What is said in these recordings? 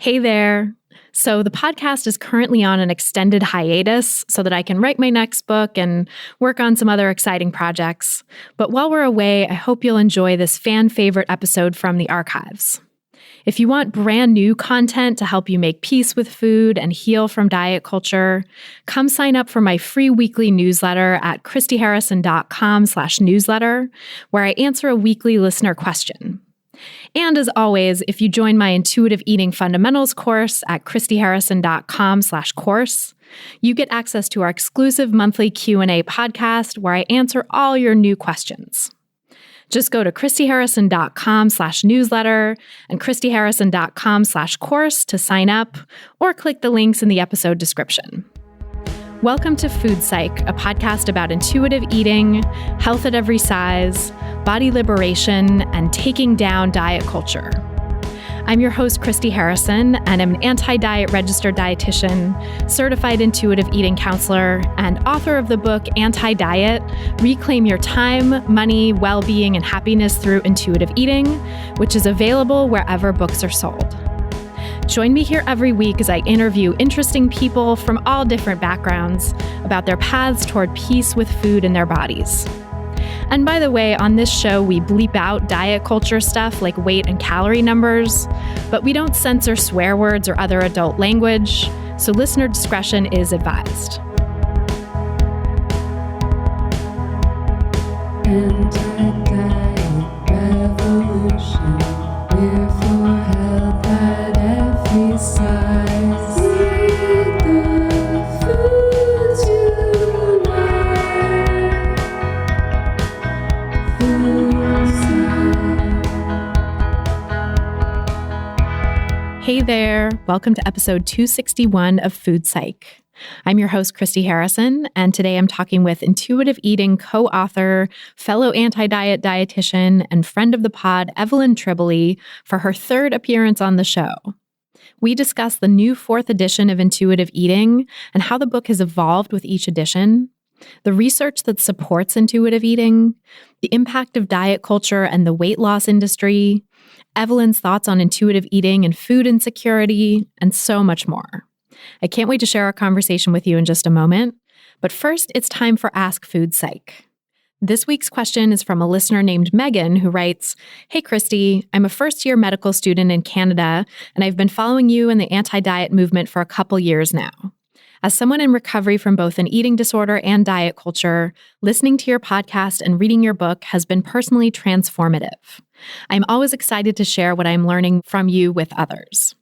Hey there. So the podcast is currently on an extended hiatus so that I can write my next book and work on some other exciting projects. But while we're away, I hope you'll enjoy this fan favorite episode from the archives. If you want brand new content to help you make peace with food and heal from diet culture, come sign up for my free weekly newsletter at christyharrison.com/newsletter, where I answer a weekly listener question. And as always, if you join my Intuitive Eating Fundamentals course at christyharrison.com/course, you get access to our exclusive monthly Q&A podcast where I answer all your new questions. Just go to christyharrison.com/newsletter and christyharrison.com/course to sign up, or click the links in the episode description. Welcome to Food Psych, a podcast about intuitive eating, health at every size, body liberation, and taking down diet culture. I'm your host, Christy Harrison, and I'm an anti-diet registered dietitian, certified intuitive eating counselor, and author of the book Anti-Diet: Reclaim Your Time, Money, Well-Being, and Happiness Through Intuitive Eating, which is available wherever books are sold. Join me here every week as I interview interesting people from all different backgrounds about their paths toward peace with food and their bodies. And by the way, on this show, we bleep out diet culture stuff like weight and calorie numbers, but we don't censor swear words or other adult language, so listener discretion is advised. Anti-diet revolution, we're for health at every size. Eat the foods you like. Food Psych. Hey there, welcome to episode 261 of Food Psych. I'm your host, Christy Harrison, and today I'm talking with intuitive eating co-author, fellow anti-diet dietitian, and friend of the pod, Evelyn Tribole, for her third appearance on the show. We discuss the new fourth edition of Intuitive Eating and how the book has evolved with each edition, the research that supports intuitive eating, the impact of diet culture and the weight loss industry, Evelyn's thoughts on intuitive eating and food insecurity, and so much more. I can't wait to share our conversation with you in just a moment. But first, it's time for Ask Food Psych. This week's question is from a listener named Megan, who writes, "Hey, Christy, I'm a first-year medical student in Canada, and I've been following you and the anti-diet movement for a couple years now. As someone in recovery from both an eating disorder and diet culture, listening to your podcast and reading your book has been personally transformative. I'm always excited to share what I'm learning from you with others.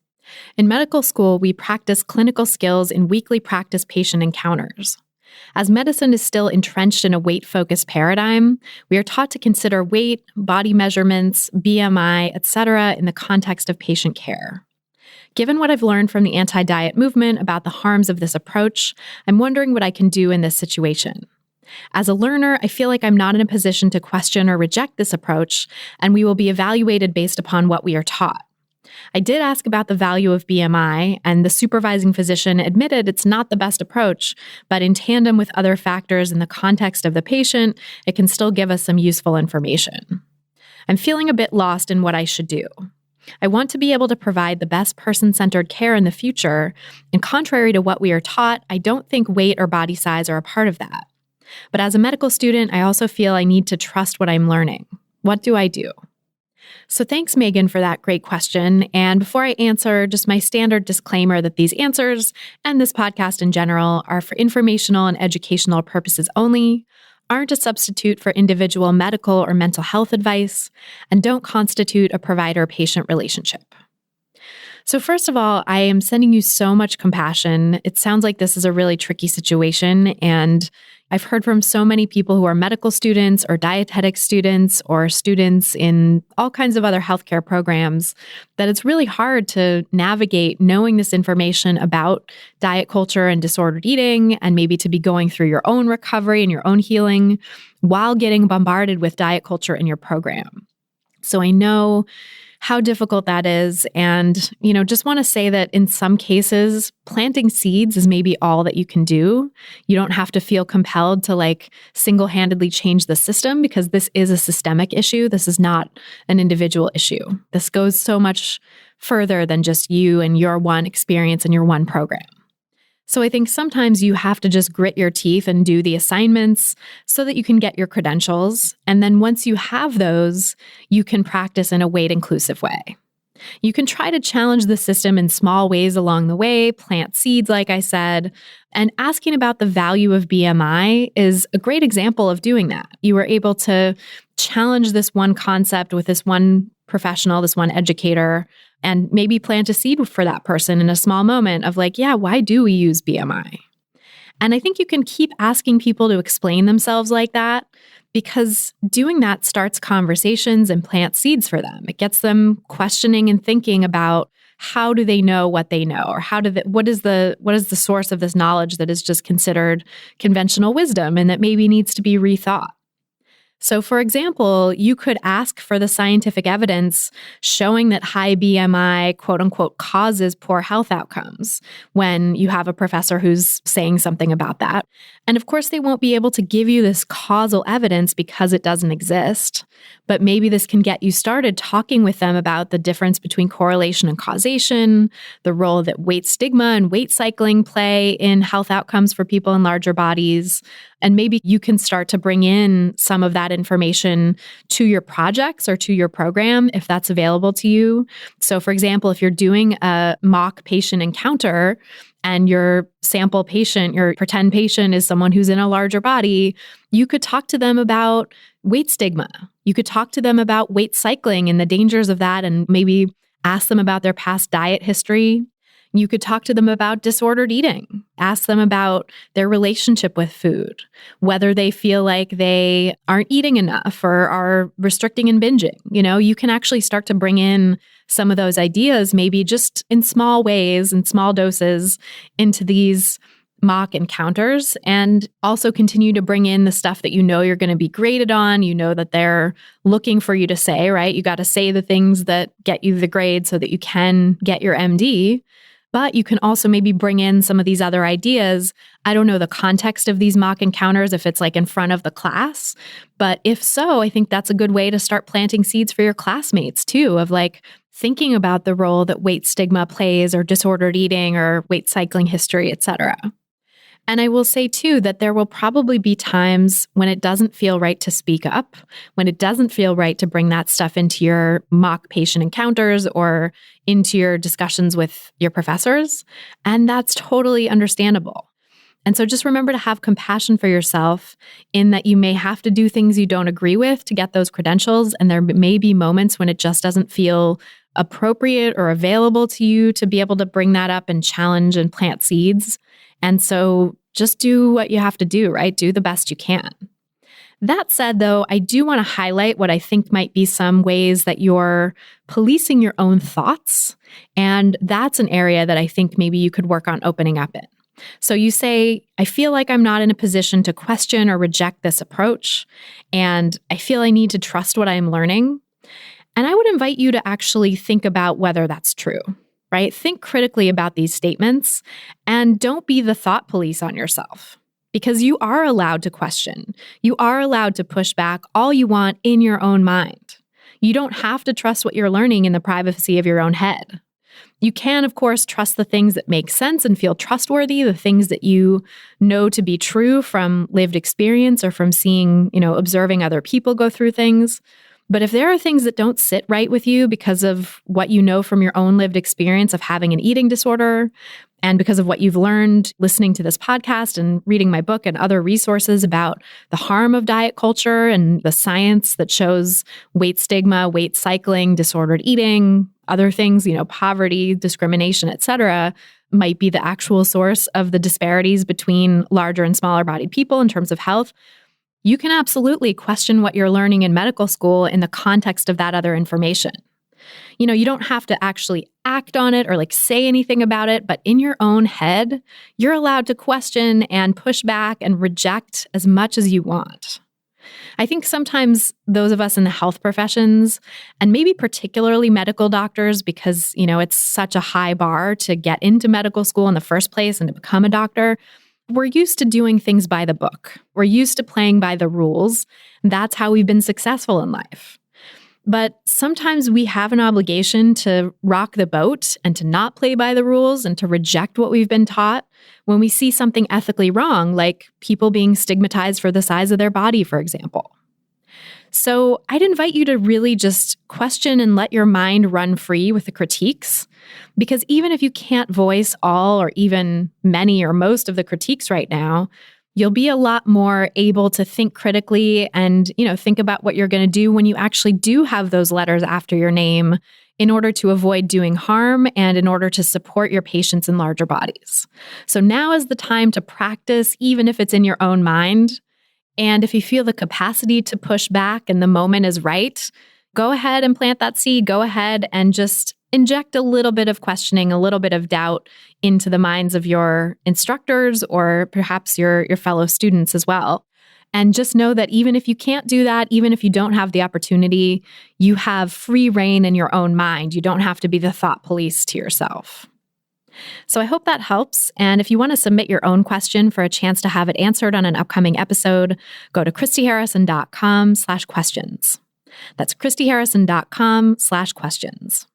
In medical school, we practice clinical skills in weekly practice patient encounters. As medicine is still entrenched in a weight-focused paradigm, we are taught to consider weight, body measurements, BMI, etc. in the context of patient care. Given what I've learned from the anti-diet movement about the harms of this approach, I'm wondering what I can do in this situation. As a learner, I feel like I'm not in a position to question or reject this approach, and we will be evaluated based upon what we are taught. I did ask about the value of BMI, and the supervising physician admitted it's not the best approach, but in tandem with other factors in the context of the patient, it can still give us some useful information. I'm feeling a bit lost in what I should do. I want to be able to provide the best person-centered care in the future, and contrary to what we are taught, I don't think weight or body size are a part of that. But as a medical student, I also feel I need to trust what I'm learning. What do I do?" So thanks, Megan, for that great question. And before I answer, just my standard disclaimer that these answers and this podcast in general are for informational and educational purposes only, aren't a substitute for individual medical or mental health advice, and don't constitute a provider-patient relationship. So first of all, I am sending you so much compassion. It sounds like this is a really tricky situation, and I've heard from so many people who are medical students or dietetic students or students in all kinds of other healthcare programs that it's really hard to navigate knowing this information about diet culture and disordered eating, and maybe to be going through your own recovery and your own healing while getting bombarded with diet culture in your program. So I know how difficult that is. And, just want to say that in some cases, planting seeds is maybe all that you can do. You don't have to feel compelled to single-handedly change the system, because this is a systemic issue. This is not an individual issue. This goes so much further than just you and your one experience and your one program. So I think sometimes you have to just grit your teeth and do the assignments so that you can get your credentials. And then once you have those, you can practice in a weight-inclusive way. You can try to challenge the system in small ways along the way, plant seeds, like I said, and asking about the value of BMI is a great example of doing that. You were able to challenge this one concept with this one professional, this one educator, and maybe plant a seed for that person in a small moment of why do we use BMI? And I think you can keep asking people to explain themselves like that, because doing that starts conversations and plants seeds for them. It gets them questioning and thinking about how do they know what they know, or what is the source of this knowledge that is just considered conventional wisdom and that maybe needs to be rethought. So, for example, you could ask for the scientific evidence showing that high BMI, quote unquote, causes poor health outcomes when you have a professor who's saying something about that. And of course, they won't be able to give you this causal evidence because it doesn't exist. But maybe this can get you started talking with them about the difference between correlation and causation, the role that weight stigma and weight cycling play in health outcomes for people in larger bodies. And maybe you can start to bring in some of that information to your projects or to your program if that's available to you. So, for example, if you're doing a mock patient encounter and your sample patient, your pretend patient is someone who's in a larger body, you could talk to them about weight stigma. You could talk to them about weight cycling and the dangers of that, and maybe ask them about their past diet history. You could talk to them about disordered eating, ask them about their relationship with food, whether they feel like they aren't eating enough or are restricting and binging. You can actually start to bring in some of those ideas, maybe just in small ways and small doses, into these mock encounters, and also continue to bring in the stuff that you're going to be graded on. That they're looking for you to say, right? You got to say the things that get you the grade so that you can get your MD. But you can also maybe bring in some of these other ideas. I don't know the context of these mock encounters, if it's in front of the class. But if so, I think that's a good way to start planting seeds for your classmates too, of thinking about the role that weight stigma plays, or disordered eating, or weight cycling history, et cetera. And I will say too that there will probably be times when it doesn't feel right to speak up, when it doesn't feel right to bring that stuff into your mock patient encounters or into your discussions with your professors. And that's totally understandable. And so just remember to have compassion for yourself in that you may have to do things you don't agree with to get those credentials. And there may be moments when it just doesn't feel appropriate or available to you to be able to bring that up and challenge and plant seeds. And so just do what you have to do, right? Do the best you can. That said, though, I do want to highlight what I think might be some ways that you're policing your own thoughts. And that's an area that I think maybe you could work on opening up in. So you say, I feel like I'm not in a position to question or reject this approach, and I feel I need to trust what I'm learning. And I would invite you to actually think about whether that's true. Right? Think critically about these statements and don't be the thought police on yourself, because you are allowed to question. You are allowed to push back all you want in your own mind. You don't have to trust what you're learning in the privacy of your own head. You can, of course, trust the things that make sense and feel trustworthy, the things that you know to be true from lived experience or from seeing, observing other people go through things. But if there are things that don't sit right with you because of what you know from your own lived experience of having an eating disorder, and because of what you've learned listening to this podcast and reading my book and other resources about the harm of diet culture and the science that shows weight stigma, weight cycling, disordered eating, other things, poverty, discrimination, et cetera, might be the actual source of the disparities between larger and smaller bodied people in terms of health, you can absolutely question what you're learning in medical school in the context of that other information. You don't have to actually act on it or say anything about it, but in your own head, you're allowed to question and push back and reject as much as you want. I think sometimes those of us in the health professions, and maybe particularly medical doctors, because, it's such a high bar to get into medical school in the first place and to become a doctor, we're used to doing things by the book. We're used to playing by the rules. That's how we've been successful in life. But sometimes we have an obligation to rock the boat and to not play by the rules and to reject what we've been taught when we see something ethically wrong, like people being stigmatized for the size of their body, for example. So I'd invite you to really just question and let your mind run free with the critiques, because even if you can't voice all or even many or most of the critiques right now, you'll be a lot more able to think critically and, think about what you're going to do when you actually do have those letters after your name in order to avoid doing harm and in order to support your patients in larger bodies. So now is the time to practice, even if it's in your own mind. And if you feel the capacity to push back and the moment is right, go ahead and plant that seed. Go ahead and just inject a little bit of questioning, a little bit of doubt into the minds of your instructors or perhaps your fellow students as well. And just know that even if you can't do that, even if you don't have the opportunity, you have free reign in your own mind. You don't have to be the thought police to yourself. So I hope that helps. And if you want to submit your own question for a chance to have it answered on an upcoming episode, go to christyharrison.com/questions. That's christyharrison.com/questions.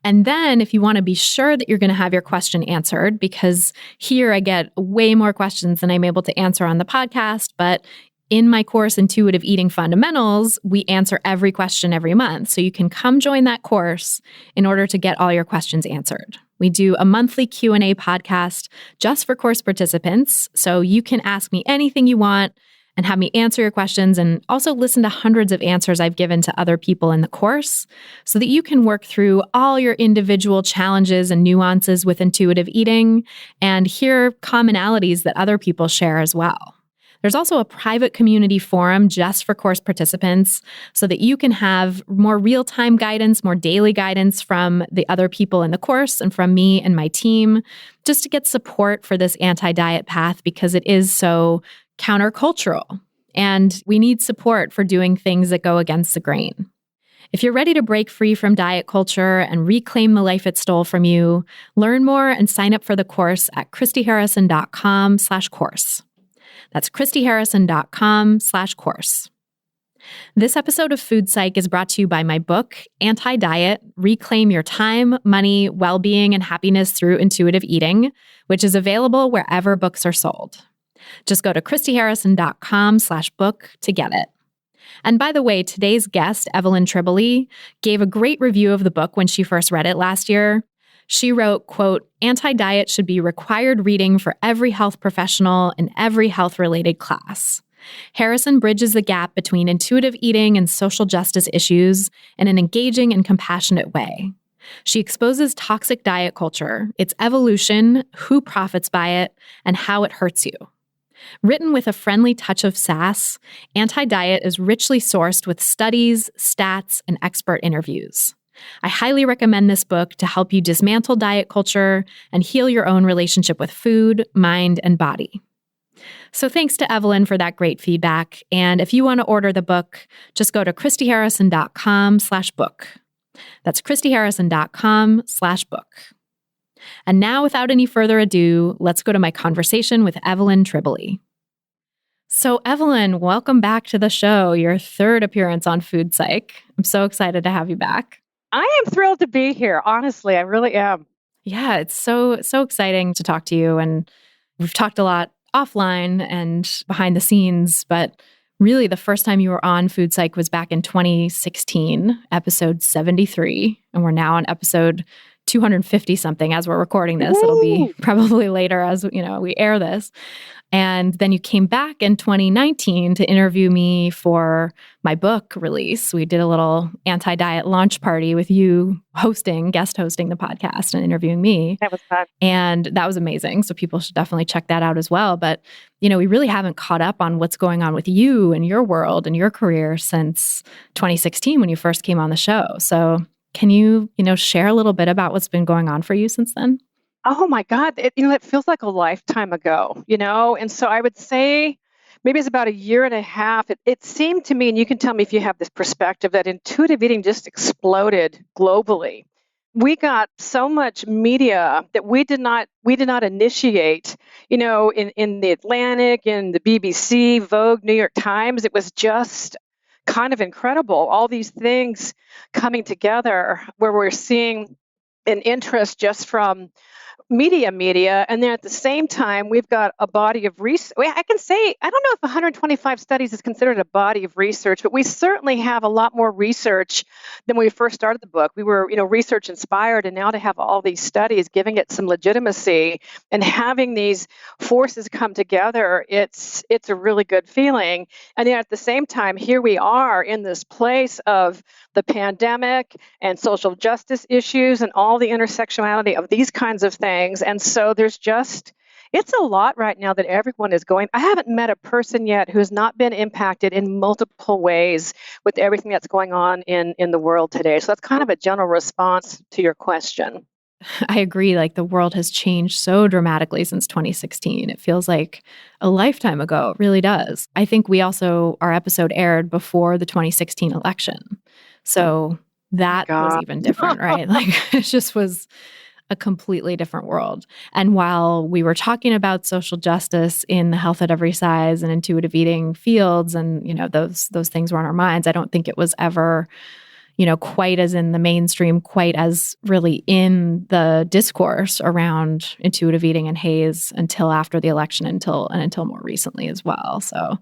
And then if you want to be sure that you're going to have your question answered, because here I get way more questions than I'm able to answer on the podcast, but in my course, Intuitive Eating Fundamentals, we answer every question every month. So you can come join that course in order to get all your questions answered. We do a monthly Q&A podcast just for course participants. So you can ask me anything you want and have me answer your questions and also listen to hundreds of answers I've given to other people in the course so that you can work through all your individual challenges and nuances with intuitive eating and hear commonalities that other people share as well. There's also a private community forum just for course participants so that you can have more real-time guidance, more daily guidance from the other people in the course and from me and my team, just to get support for this anti-diet path because it is so countercultural, and we need support for doing things that go against the grain. If you're ready to break free from diet culture and reclaim the life it stole from you, learn more and sign up for the course at christyharrison.com/course. That's christyharrison.com/course. This episode of Food Psych is brought to you by my book, Anti-Diet: Reclaim Your Time, Money, Well-Being, and Happiness Through Intuitive Eating, which is available wherever books are sold. Just go to christyharrison.com/book to get it. And by the way, today's guest, Evelyn Tribole, gave a great review of the book when she first read it last year. She wrote, quote, "Anti-diet should be required reading for every health professional in every health-related class. Harrison bridges the gap between intuitive eating and social justice issues in an engaging and compassionate way. She exposes toxic diet culture, its evolution, who profits by it, and how it hurts you. Written with a friendly touch of sass, Anti-Diet is richly sourced with studies, stats, and expert interviews. I highly recommend this book to help you dismantle diet culture and heal your own relationship with food, mind, and body." So thanks to Evelyn for that great feedback. And if you want to order the book, just go to christyharrison.com/book. That's christyharrison.com/book. And now, without any further ado, let's go to my conversation with Evelyn Tribole. So Evelyn, welcome back to the show, your third appearance on Food Psych. I'm so excited to have you back. I am thrilled to be here. Honestly, I really am. Yeah, it's so exciting to talk to you. And we've talked a lot offline and behind the scenes, but really the first time you were on Food Psych was back in 2016, episode 73. And we're now on episode 250 something as we're recording this. Woo! It'll be probably later as we air this. And then you came back in 2019 to interview me for my book release. We did a little anti-diet launch party with you guest hosting the podcast and interviewing me. That was fun. And that was amazing. So people should definitely check that out as well. But, we really haven't caught up on what's going on with you and your world and your career since 2016 when you first came on the show. So can you, share a little bit about what's been going on for you since then? Oh my God. It feels like a lifetime ago, And so I would say maybe it's about a year and a half, it seemed to me, and you can tell me if you have this perspective, that intuitive eating just exploded globally. We got so much media that we did not initiate, in the Atlantic, in the BBC, Vogue, New York Times. It was just kind of incredible. All these things coming together where we're seeing an interest just from media, and then at the same time we've got a body of research. I can say I don't know if 125 studies is considered a body of research, but we certainly have a lot more research than when we first started the book. We were research inspired, and now to have all these studies giving it some legitimacy and having these forces come together, it's a really good feeling. And then at the same time, here we are in this place of the pandemic and social justice issues and all the intersectionality of these kinds of things. And so it's a lot right now that everyone is going. I haven't met a person yet who has not been impacted in multiple ways with everything that's going on in the world today. So that's kind of a general response to your question. I agree. Like the world has changed so dramatically since 2016. It feels like a lifetime ago. It really does. I think our episode aired before the 2016 election. So that was even different, right? Like it just was a completely different world. And while we were talking about social justice in the health at every size and intuitive eating fields, and those things were on our minds, I don't think it was ever quite as in the mainstream, quite as really in the discourse around intuitive eating and HAES until after the election, until more recently as well. So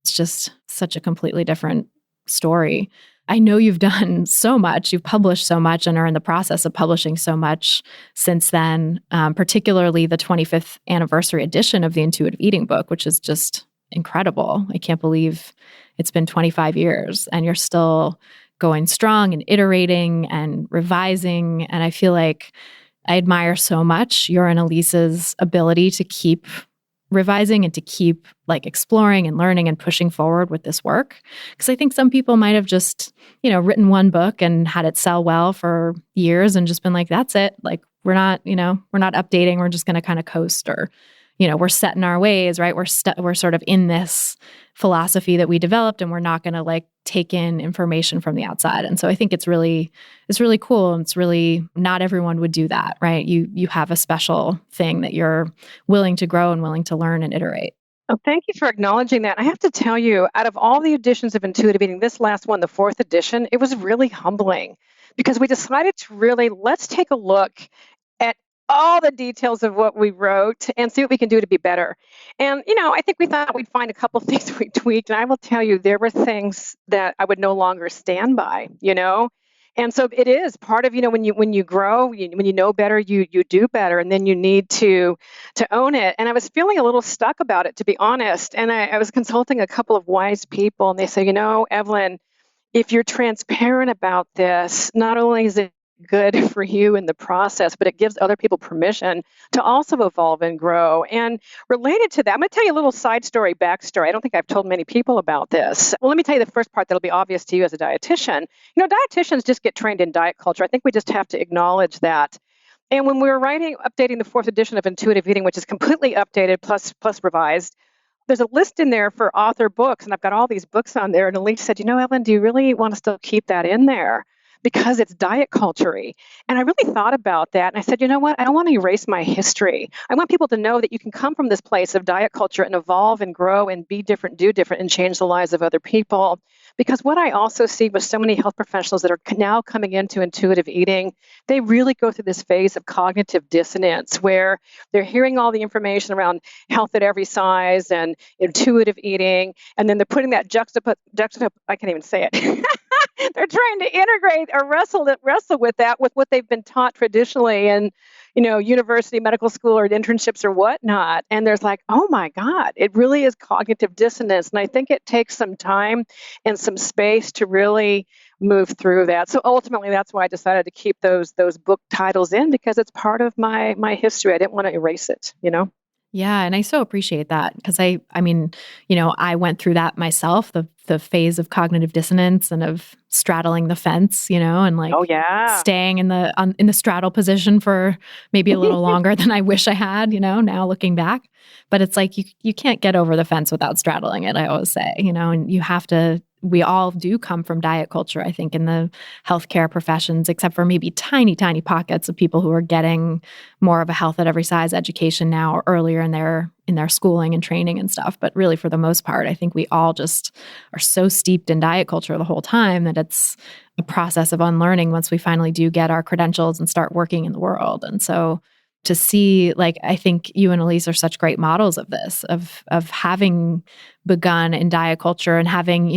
it's just such a completely different story. I know you've done so much, you've published so much and are in the process of publishing so much since then, particularly the 25th anniversary edition of the Intuitive Eating book, which is just incredible. I can't believe it's been 25 years and you're still going strong and iterating and revising. And I feel like I admire so much your and Elise's ability to keep revising and to keep exploring and learning and pushing forward with this work. Because I think some people might have just, written one book and had it sell well for years and just been like, that's it. Like, we're not updating. We're just going to kind of coast, or, we're set in our ways, right? We're sort of in this philosophy that we developed, and we're not going to take in information from the outside. And so I think it's really cool. And it's really, not everyone would do that, right? You have a special thing that you're willing to grow and willing to learn and iterate. Oh, thank you for acknowledging that. I have to tell you, out of all the editions of Intuitive Eating, this last one, the 4th edition, it was really humbling because we decided to let's take a look at all the details of what we wrote and see what we can do to be better. And, I think we thought we'd find a couple of things we tweaked. And I will tell you, there were things that I would no longer stand by, And so it is part of, when you grow, when you know better, you do better, and then you need to own it. And I was feeling a little stuck about it, to be honest. And I was consulting a couple of wise people, and they say, Evelyn, if you're transparent about this, not only is it good for you in the process, but it gives other people permission to also evolve and grow. And related to that, I'm going to tell you a little backstory. I don't think I've told many people about this. Well, let me tell you the first part that'll be obvious to you as a dietitian. Dietitians just get trained in diet culture. I think we just have to acknowledge that. And when we were updating the 4th edition of Intuitive Eating, which is completely updated plus revised, there's a list in there for author books, and I've got all these books on there. And Elise said, Evelyn, do you really want to still keep that in there? Because it's diet culture-y. And I really thought about that. And I said, you know what? I don't want to erase my history. I want people to know that you can come from this place of diet culture and evolve and grow and be different, do different, and change the lives of other people. Because what I also see with so many health professionals that are now coming into intuitive eating, they really go through this phase of cognitive dissonance where they're hearing all the information around health at every size and intuitive eating, and then they're putting that I can't even say it. They're trying to integrate or wrestle with that, with what they've been taught traditionally in, university, medical school, or internships or whatnot. And there's oh my God, it really is cognitive dissonance. And I think it takes some time and some space to really move through that. So ultimately, that's why I decided to keep those book titles in, because it's part of my history. I didn't want to erase it, Yeah. And I so appreciate that because I mean, I went through that myself, the phase of cognitive dissonance and of straddling the fence, and like Oh, yeah. staying in the straddle position for maybe a little longer than I wish I had, now looking back. But it's like you can't get over the fence without straddling it, I always say, and you have to. We all do come from diet culture, I think, in the healthcare professions, except for maybe tiny, tiny pockets of people who are getting more of a health at every size education now or earlier in their schooling and training and stuff. But really, for the most part, I think we all just are so steeped in diet culture the whole time that it's a process of unlearning once we finally do get our credentials and start working in the world. And so to see, like, I think you and Elise are such great models of this, of having begun in diet culture and having,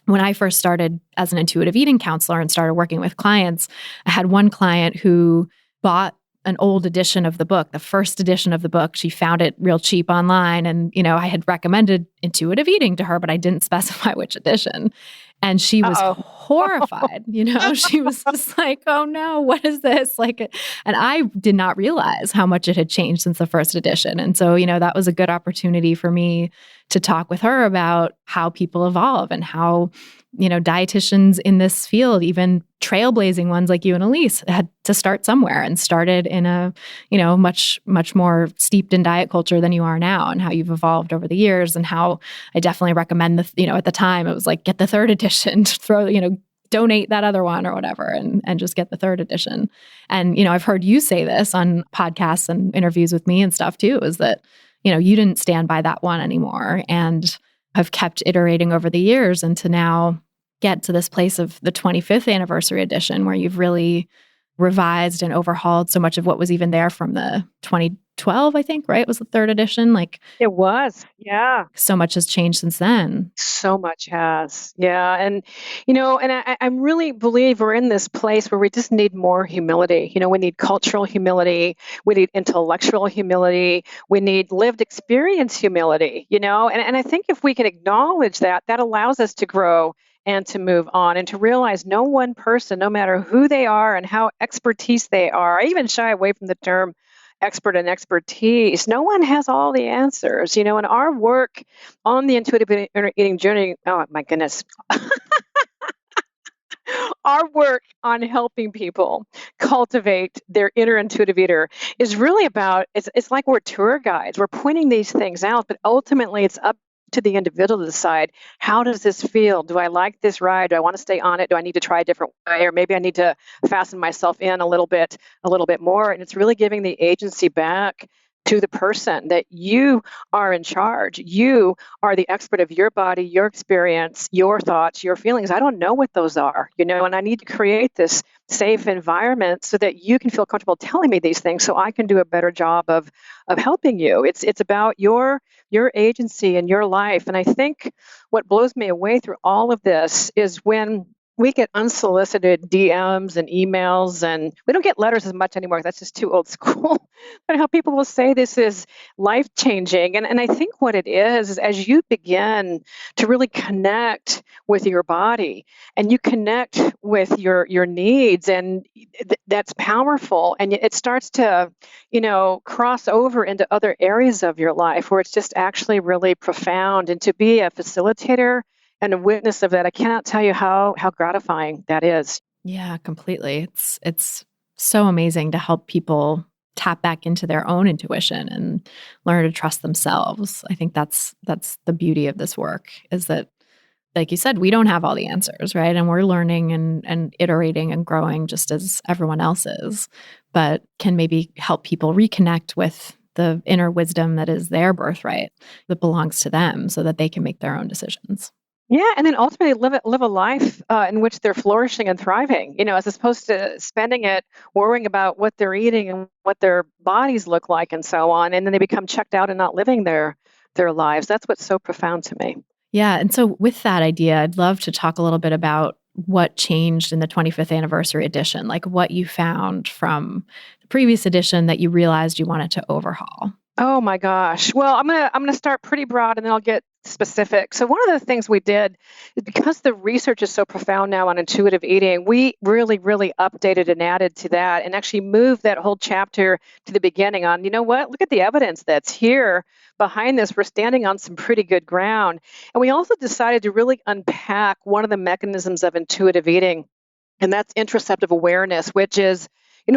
when I first started as an intuitive eating counselor and started working with clients, I had one client who bought an old edition of the book, the first edition of the book. She found it real cheap online. And, I had recommended intuitive eating to her, but I didn't specify which edition. And she was horrified, she was just like, oh no, what is this? And I did not realize how much it had changed since the first edition. And so, that was a good opportunity for me to talk with her about how people evolve and how, dietitians in this field, even trailblazing ones like you and Elise, had to start somewhere and started in a, much, much more steeped in diet culture than you are now, and how you've evolved over the years, and how I definitely recommend at the time it was like, get the third edition, throw, donate that other one or whatever, and just get the third edition. And, I've heard you say this on podcasts and interviews with me and stuff too, is that, you didn't stand by that one anymore and have kept iterating over the years, and to now get to this place of the 25th anniversary edition where you've really revised and overhauled so much of what was even there from the 2012, I think, right? Was the third edition. It was. Yeah. So much has changed since then. So much has. Yeah. And, I really believe we're in this place where we just need more humility. We need cultural humility. We need intellectual humility. We need lived experience humility, and I think if we can acknowledge that, that allows us to grow and to move on and to realize no one person, no matter who they are and how expertise they are. I even shy away from the term expert and expertise. No one has all the answers, and our work on the intuitive eating journey, oh my goodness. Our work on helping people cultivate their inner intuitive eater is really about, it's like we're tour guides. We're pointing these things out, but ultimately it's up to the individual to decide, how does this feel? Do I like this ride? Do I want to stay on it? Do I need to try a different way? Or maybe I need to fasten myself in a little bit more. And it's really giving the agency back to the person that you are in charge. You are the expert of your body, your experience, your thoughts, your feelings. I don't know what those are, and I need to create this safe environment so that you can feel comfortable telling me these things so I can do a better job of helping you. It's about your agency and your life. And I think what blows me away through all of this is when we get unsolicited DMs and emails, and we don't get letters as much anymore. That's just too old school. But how people will say this is life-changing. And I think what it is as you begin to really connect with your body and you connect with your needs, and that's powerful. And it starts to, cross over into other areas of your life where it's just actually really profound. And to be a facilitator and a witness of that, I cannot tell you how gratifying that is. Yeah, completely. It's so amazing to help people tap back into their own intuition and learn to trust themselves. I think that's the beauty of this work, is that, like you said, we don't have all the answers, right? And we're learning and iterating and growing just as everyone else is, but can maybe help people reconnect with the inner wisdom that is their birthright, that belongs to them, so that they can make their own decisions. Yeah, and then ultimately live a life in which they're flourishing and thriving, as opposed to spending it worrying about what they're eating and what their bodies look like and so on, and then they become checked out and not living their lives. That's what's so profound to me. Yeah, and so with that idea, I'd love to talk a little bit about what changed in the 25th anniversary edition, like what you found from the previous edition that you realized you wanted to overhaul. Oh my gosh. Well, I'm gonna start pretty broad, and then I'll get specific. So one of the things we did is because the research is so profound now on intuitive eating, we really, really updated and added to that and actually moved that whole chapter to the beginning on, you know what, look at the evidence that's here behind this. We're standing on some pretty good ground. And we also decided to really unpack one of the mechanisms of intuitive eating, and that's interoceptive awareness, which is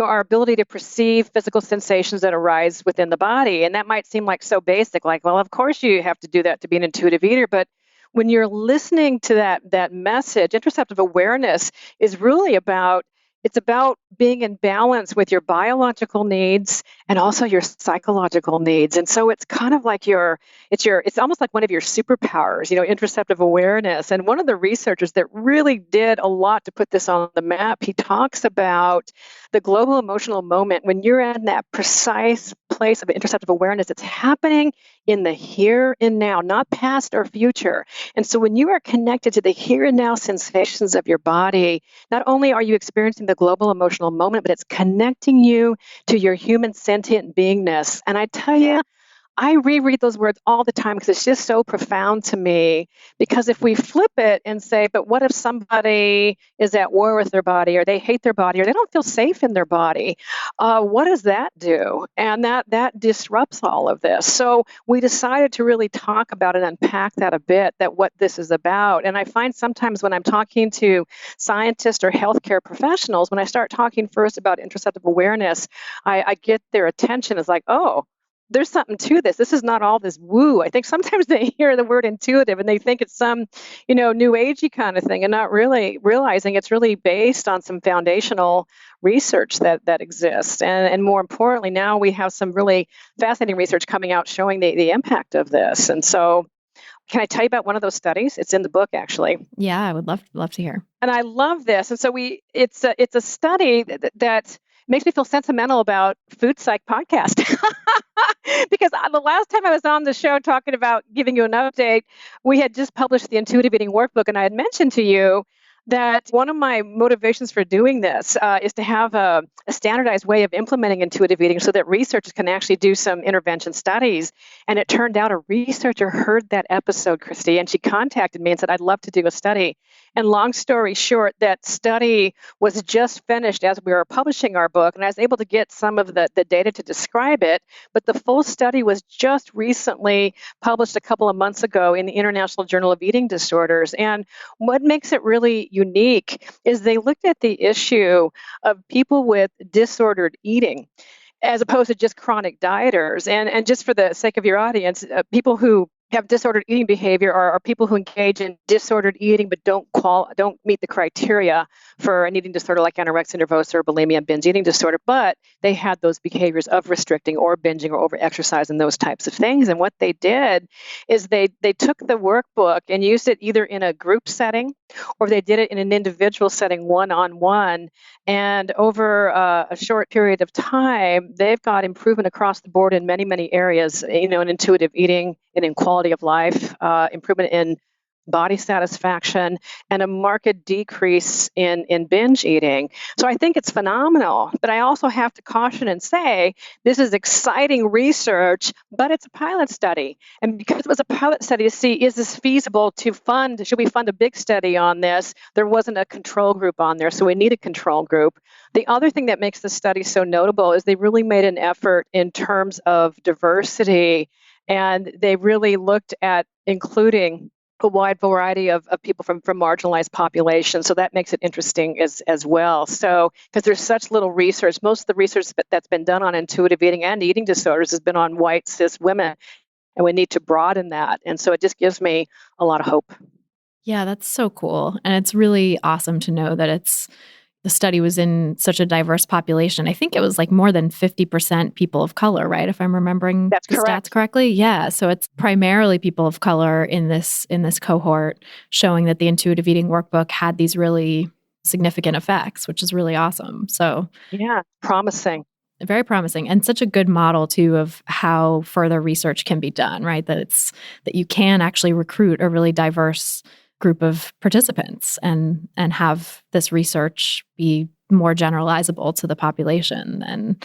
our ability to perceive physical sensations that arise within the body. And that might seem like so basic, like, well, of course you have to do that to be an intuitive eater. But when you're listening to that message, interoceptive awareness is really about being in balance with your biological needs and also your psychological needs. And so it's kind of like it's almost like one of your superpowers, interoceptive awareness. And one of the researchers that really did a lot to put this on the map, he talks about the global emotional moment when you're in that precise place of interoceptive awareness. It's happening in the here and now, not past or future. And so when you are connected to the here and now sensations of your body, not only are you experiencing the global emotional moment, but it's connecting you to your human sentient beingness. And I tell you, I reread those words all the time because it's just so profound to me. Because if we flip it and say, but what if somebody is at war with their body, or they hate their body, or they don't feel safe in their body? What does that do? And that disrupts all of this. So we decided to really talk about and unpack that a bit, that what this is about. And I find sometimes when I'm talking to scientists or healthcare professionals, when I start talking first about interoceptive awareness, I get their attention. It's like, oh, there's something to this. This is not all this woo. I think sometimes they hear the word intuitive and they think it's some, new agey kind of thing, and not really realizing it's really based on some foundational research that exists. And more importantly, now we have some really fascinating research coming out showing the impact of this. And so, can I tell you about one of those studies? It's in the book, actually. Yeah, I would love to hear. And I love this. And so it's a study that makes me feel sentimental about Food Psych podcast. Because the last time I was on the show talking about giving you an update, we had just published the Intuitive Eating Workbook, and I had mentioned to you that one of my motivations for doing this is to have a standardized way of implementing intuitive eating so that researchers can actually do some intervention studies. And it turned out a researcher heard that episode, Christy, and she contacted me and said, I'd love to do a study. And long story short, that study was just finished as we were publishing our book, and I was able to get some of the data to describe it. But the full study was just recently published a couple of months ago in the International Journal of Eating Disorders. And what makes it really unique is they looked at the issue of people with disordered eating as opposed to just chronic dieters. And just for the sake of your audience, people who have disordered eating behavior are people who engage in disordered eating but don't meet the criteria for an eating disorder like anorexia nervosa or bulimia and binge eating disorder, but they had those behaviors of restricting or binging or overexercise and those types of things. And what they did is they took the workbook and used it either in a group setting or they did it in an individual setting, one-on-one. And over a short period of time, they've got improvement across the board in many, many areas, in intuitive eating and in quality of life, improvement in body satisfaction, and a marked decrease in binge eating. So I think it's phenomenal. But I also have to caution and say, this is exciting research, but it's a pilot study. And because it was a pilot study to see, is this feasible to fund? Should we fund a big study on this? There wasn't a control group on there, so we need a control group. The other thing that makes the study so notable is they really made an effort in terms of diversity, and they really looked at including a wide variety of people from marginalized populations. So that makes it interesting as well. So, because there's such little research, most of the research that's been done on intuitive eating and eating disorders has been on white cis women, and we need to broaden that. And so it just gives me a lot of hope. Yeah, that's so cool. And it's really awesome to know that the study was in such a diverse population. I think it was like more than 50% people of color, right? If I'm remembering That's the correct. stats correctly. Yeah. So it's primarily people of color in this cohort, showing that the intuitive eating workbook had these really significant effects, which is really awesome. So yeah, promising. Very promising, and such a good model too of how further research can be done, right? That you can actually recruit a really diverse group of participants and have this research be more generalizable to the population than,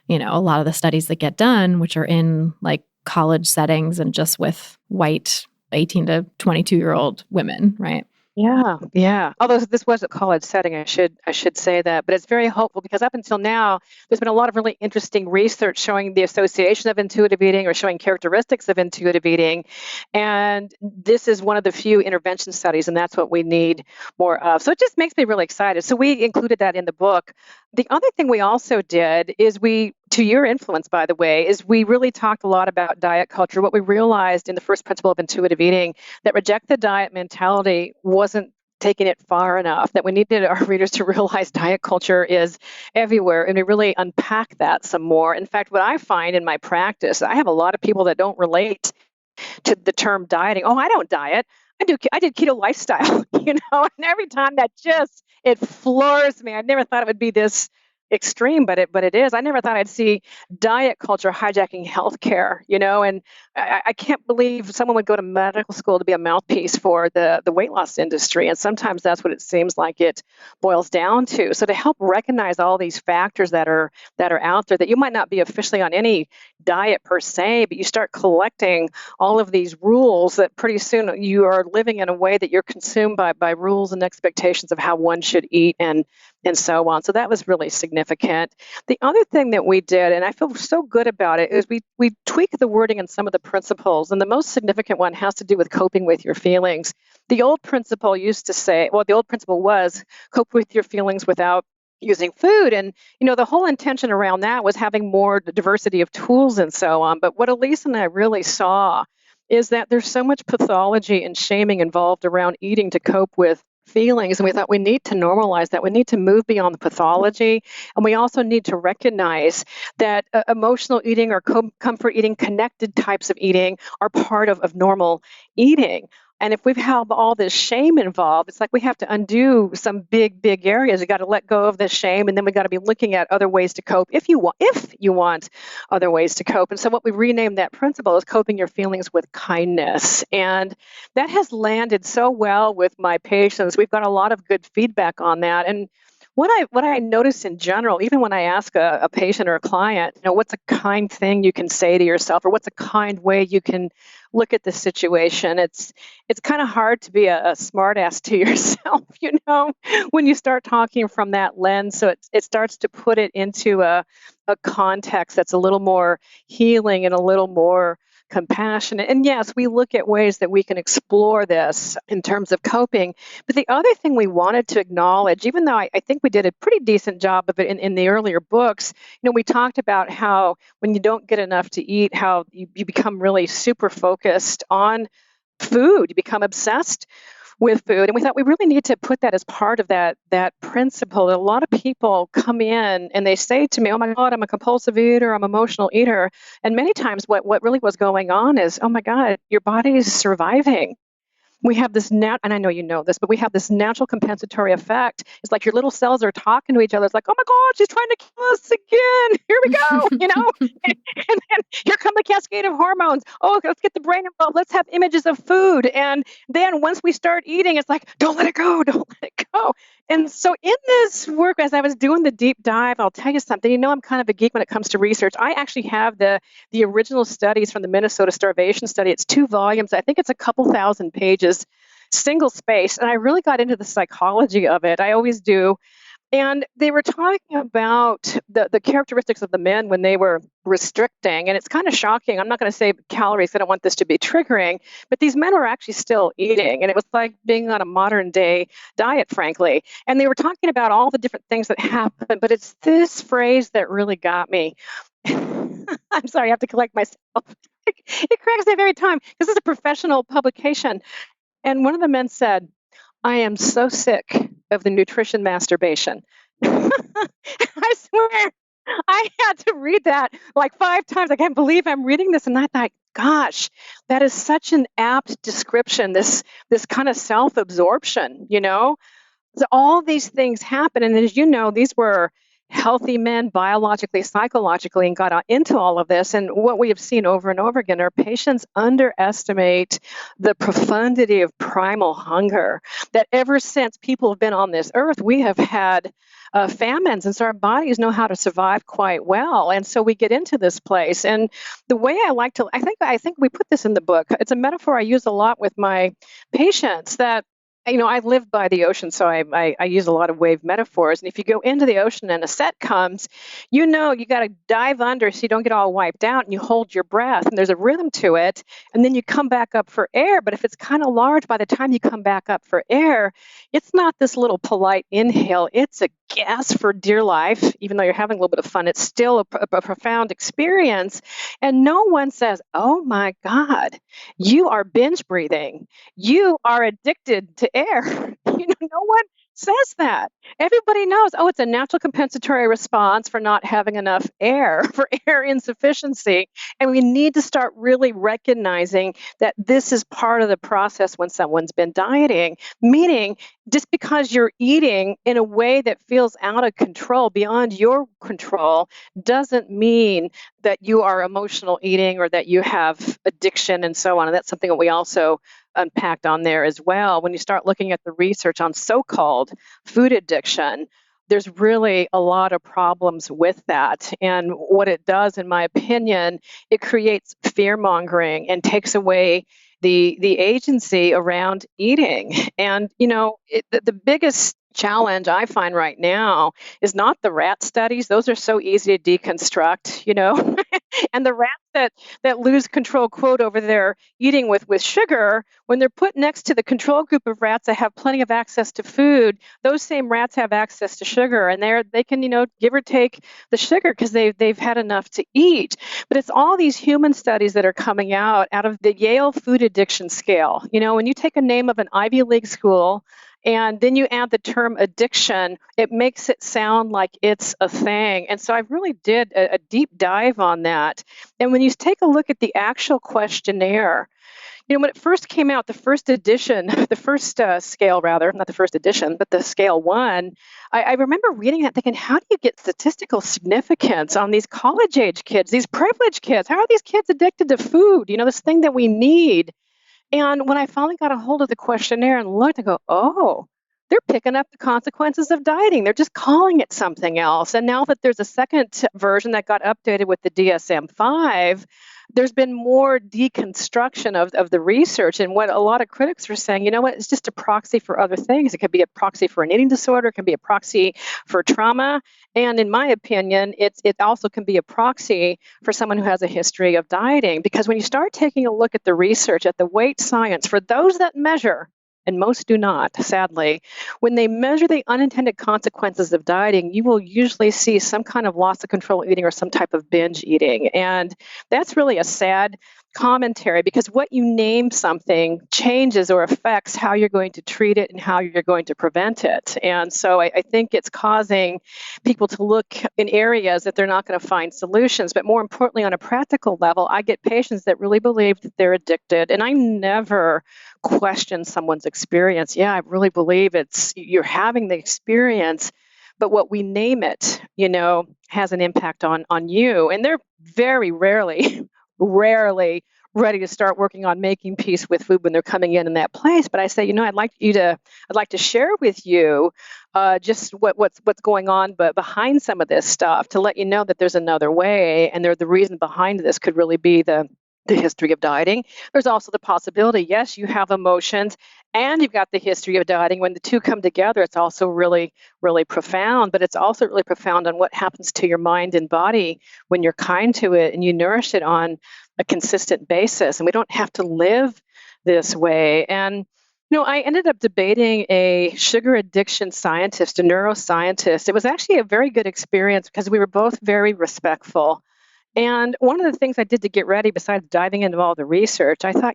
a lot of the studies that get done, which are in like college settings and just with white 18 to 22-year-old women, right? Yeah. Although this was a college setting, I should say that, but it's very hopeful because up until now, there's been a lot of really interesting research showing the association of intuitive eating or showing characteristics of intuitive eating, and this is one of the few intervention studies, and that's what we need more of. So it just makes me really excited. So we included that in the book. The other thing we also did is to your influence, by the way, is we really talked a lot about diet culture. What we realized in the first principle of intuitive eating, that reject the diet mentality wasn't taking it far enough, that we needed our readers to realize diet culture is everywhere, and we really unpack that some more. In fact, what I find in my practice, I have a lot of people that don't relate to the term dieting. Oh, I don't diet. I did keto lifestyle, and every time it floors me. I never thought it would be this extreme, but it is. I never thought I'd see diet culture hijacking healthcare, and I can't believe someone would go to medical school to be a mouthpiece for the weight loss industry. And sometimes that's what it seems like it boils down to. So to help recognize all these factors that are out there, that you might not be officially on any diet per se, but you start collecting all of these rules that pretty soon you are living in a way that you're consumed by rules and expectations of how one should eat and so on. So that was really significant. The other thing that we did, and I feel so good about it, is we tweaked the wording and some of the principles. And the most significant one has to do with coping with your feelings. The old principle was cope with your feelings without using food. And, the whole intention around that was having more diversity of tools and so on. But what Elise and I really saw is that there's so much pathology and shaming involved around eating to cope with feelings. And we thought we need to normalize that. We need to move beyond the pathology. And we also need to recognize that emotional eating or comfort eating, connected types of eating are part of normal eating. And if we have all this shame involved, it's like we have to undo some big areas. We got to let go of this shame, and then we got to be looking at other ways to cope if you want other ways to cope. And so what we renamed that principle is coping your feelings with kindness. And that has landed so well with my patients. We've got a lot of good feedback on that. And what I notice in general, even when I ask a patient or a client, what's a kind thing you can say to yourself, or what's a kind way you can look at the situation, it's kind of hard to be a smart ass to yourself, when you start talking from that lens. So it starts to put it into a context that's a little more healing and a little more compassionate. And yes, we look at ways that we can explore this in terms of coping. But the other thing we wanted to acknowledge, even though I think we did a pretty decent job of it in the earlier books, we talked about how when you don't get enough to eat, how you become really super focused on food. You become obsessed with food. And we thought we really need to put that as part of that principle. A lot of people come in and they say to me, oh my God, I'm a compulsive eater, I'm an emotional eater. And many times what really was going on is, oh my God, your body is surviving. We have this and I know you know this, but we have this natural compensatory effect. It's like your little cells are talking to each other. It's like, oh my God, she's trying to kill us again. Here we go, and then here come the cascade of hormones. Oh, let's get the brain involved. Let's have images of food. And then once we start eating, it's like, don't let it go. And so in this work, as I was doing the deep dive, I'll tell you something, I'm kind of a geek when it comes to research. I actually have the original studies from the Minnesota starvation study. It's 2 volumes. I think it's a couple thousand pages, single space. And I really got into the psychology of it. I always do. And they were talking about the characteristics of the men when they were restricting. And it's kind of shocking. I'm not going to say calories. I don't want this to be triggering. But these men were actually still eating. And it was like being on a modern day diet, frankly. And they were talking about all the different things that happen. But it's this phrase that really got me. I'm sorry, I have to collect myself. It cracks me every time. This is a professional publication. And one of the men said, I am so sick of the nutrition masturbation. I swear, I had to read that like 5 times. I can't believe I'm reading this. And I thought, gosh, that is such an apt description, this kind of self-absorption, So all these things happen. And as you know, these were healthy men biologically, psychologically, and got into all of this. And what we have seen over and over again, our patients underestimate the profundity of primal hunger, that ever since people have been on this earth, we have had famines. And so our bodies know how to survive quite well. And so we get into this place. And the way I think we put this in the book. It's a metaphor I use a lot with my patients that I live by the ocean, so I use a lot of wave metaphors. And if you go into the ocean and a set comes, you got to dive under so you don't get all wiped out, and you hold your breath, and there's a rhythm to it, and then you come back up for air. But if it's kind of large, by the time you come back up for air, it's not this little polite inhale. It's a gasp for dear life. Even though you're having a little bit of fun, it's still a profound experience. And no one says, oh my God, you are binge breathing. You are addicted to air. No one says that. Everybody knows, oh, it's a natural compensatory response for not having enough air, for air insufficiency. And we need to start really recognizing that this is part of the process when someone's been dieting, meaning just because you're eating in a way that feels out of control, beyond your control, doesn't mean that you are emotional eating or that you have addiction and so on. And that's something that we also unpacked on there as well. When you start looking at the research on so-called food addiction, there's really a lot of problems with that. And what it does, in my opinion, it creates fear-mongering and takes away the agency around eating. And, the biggest challenge I find right now is not the rat studies. Those are so easy to deconstruct, and the rats that lose control, quote, over their eating with sugar, when they're put next to the control group of rats that have plenty of access to food, those same rats have access to sugar, and they can, give or take the sugar because they've had enough to eat. But it's all these human studies that are coming out of the Yale food addiction scale. When you take a name of an Ivy League school and then you add the term addiction, it makes it sound like it's a thing. And so I really did a deep dive on that. And when you take a look at the actual questionnaire, when it first came out, the first edition, the first scale rather, not the first edition, but the scale 1, I remember reading that thinking, how do you get statistical significance on these college-age kids, these privileged kids? How are these kids addicted to food? This thing that we need. And when I finally got a hold of the questionnaire and looked, I go, oh, they're picking up the consequences of dieting. They're just calling it something else. And now that there's a second version that got updated with the DSM-5, there's been more deconstruction of the research. And what a lot of critics are saying, it's just a proxy for other things. It could be a proxy for an eating disorder. It can be a proxy for trauma. And in my opinion, it also can be a proxy for someone who has a history of dieting. Because when you start taking a look at the research, at the weight science, for those that measure, and most do not, sadly, when they measure the unintended consequences of dieting, you will usually see some kind of loss of control eating or some type of binge eating. And that's really a sad commentary, because what you name something changes or affects how you're going to treat it and how you're going to prevent it. And so I think it's causing people to look in areas that they're not going to find solutions. But more importantly, on a practical level, I get patients that really believe that they're addicted. And I never question someone's experience. Yeah, I really believe you're having the experience, but what we name it, has an impact on you. And they're very rarely ready to start working on making peace with food when they're coming in that place. But I say, I'd like to share with you just what's going on, but behind some of this stuff, to let you know that there's another way, and the reason behind this could really be the history of dieting. There's also the possibility, yes, you have emotions and you've got the history of dieting. When the two come together, it's also really, really profound. But it's also really profound on what happens to your mind and body when you're kind to it and you nourish it on a consistent basis. And we don't have to live this way. And I ended up debating a sugar addiction scientist, a neuroscientist. It was actually a very good experience because we were both very respectful. And one of the things I did to get ready, besides diving into all the research, I thought,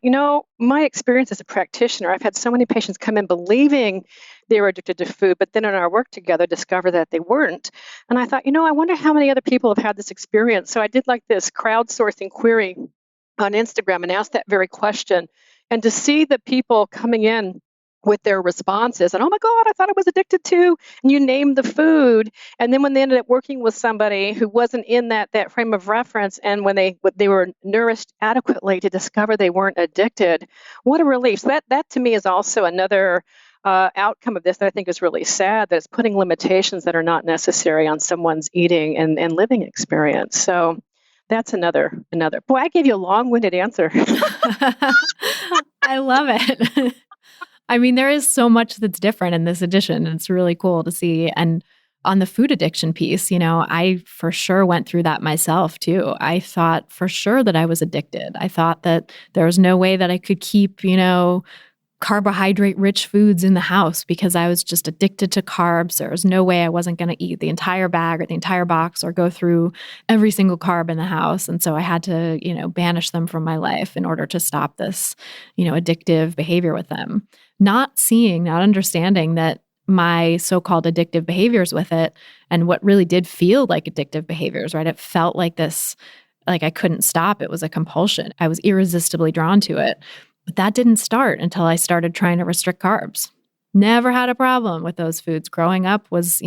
my experience as a practitioner, I've had so many patients come in believing they were addicted to food, but then in our work together, discover that they weren't. And I thought, I wonder how many other people have had this experience. So I did like this crowdsourcing query on Instagram and asked that very question. And to see the people coming in with their responses, and oh my God, I thought I was addicted to, and you name the food. And then when they ended up working with somebody who wasn't in that frame of reference, and when they were nourished adequately, to discover they weren't addicted, what a relief. So that to me is also another outcome of this that I think is really sad, that it's putting limitations that are not necessary on someone's eating and living experience. So that's another. Boy, I gave you a long-winded answer. I love it. I mean, there is so much that's different in this edition. And it's really cool to see. And on the food addiction piece, I for sure went through that myself too. I thought for sure that I was addicted. I thought that there was no way that I could keep, carbohydrate-rich foods in the house because I was just addicted to carbs. There was no way I wasn't going to eat the entire bag or the entire box or go through every single carb in the house. And so I had to, banish them from my life in order to stop this, addictive behavior with them. Not understanding that my so-called addictive behaviors with it and what really did feel like addictive behaviors, right? It felt like this, like I couldn't stop. It was a compulsion. I was irresistibly drawn to it. But that didn't start until I started trying to restrict carbs. Never had a problem with those foods. Growing up was,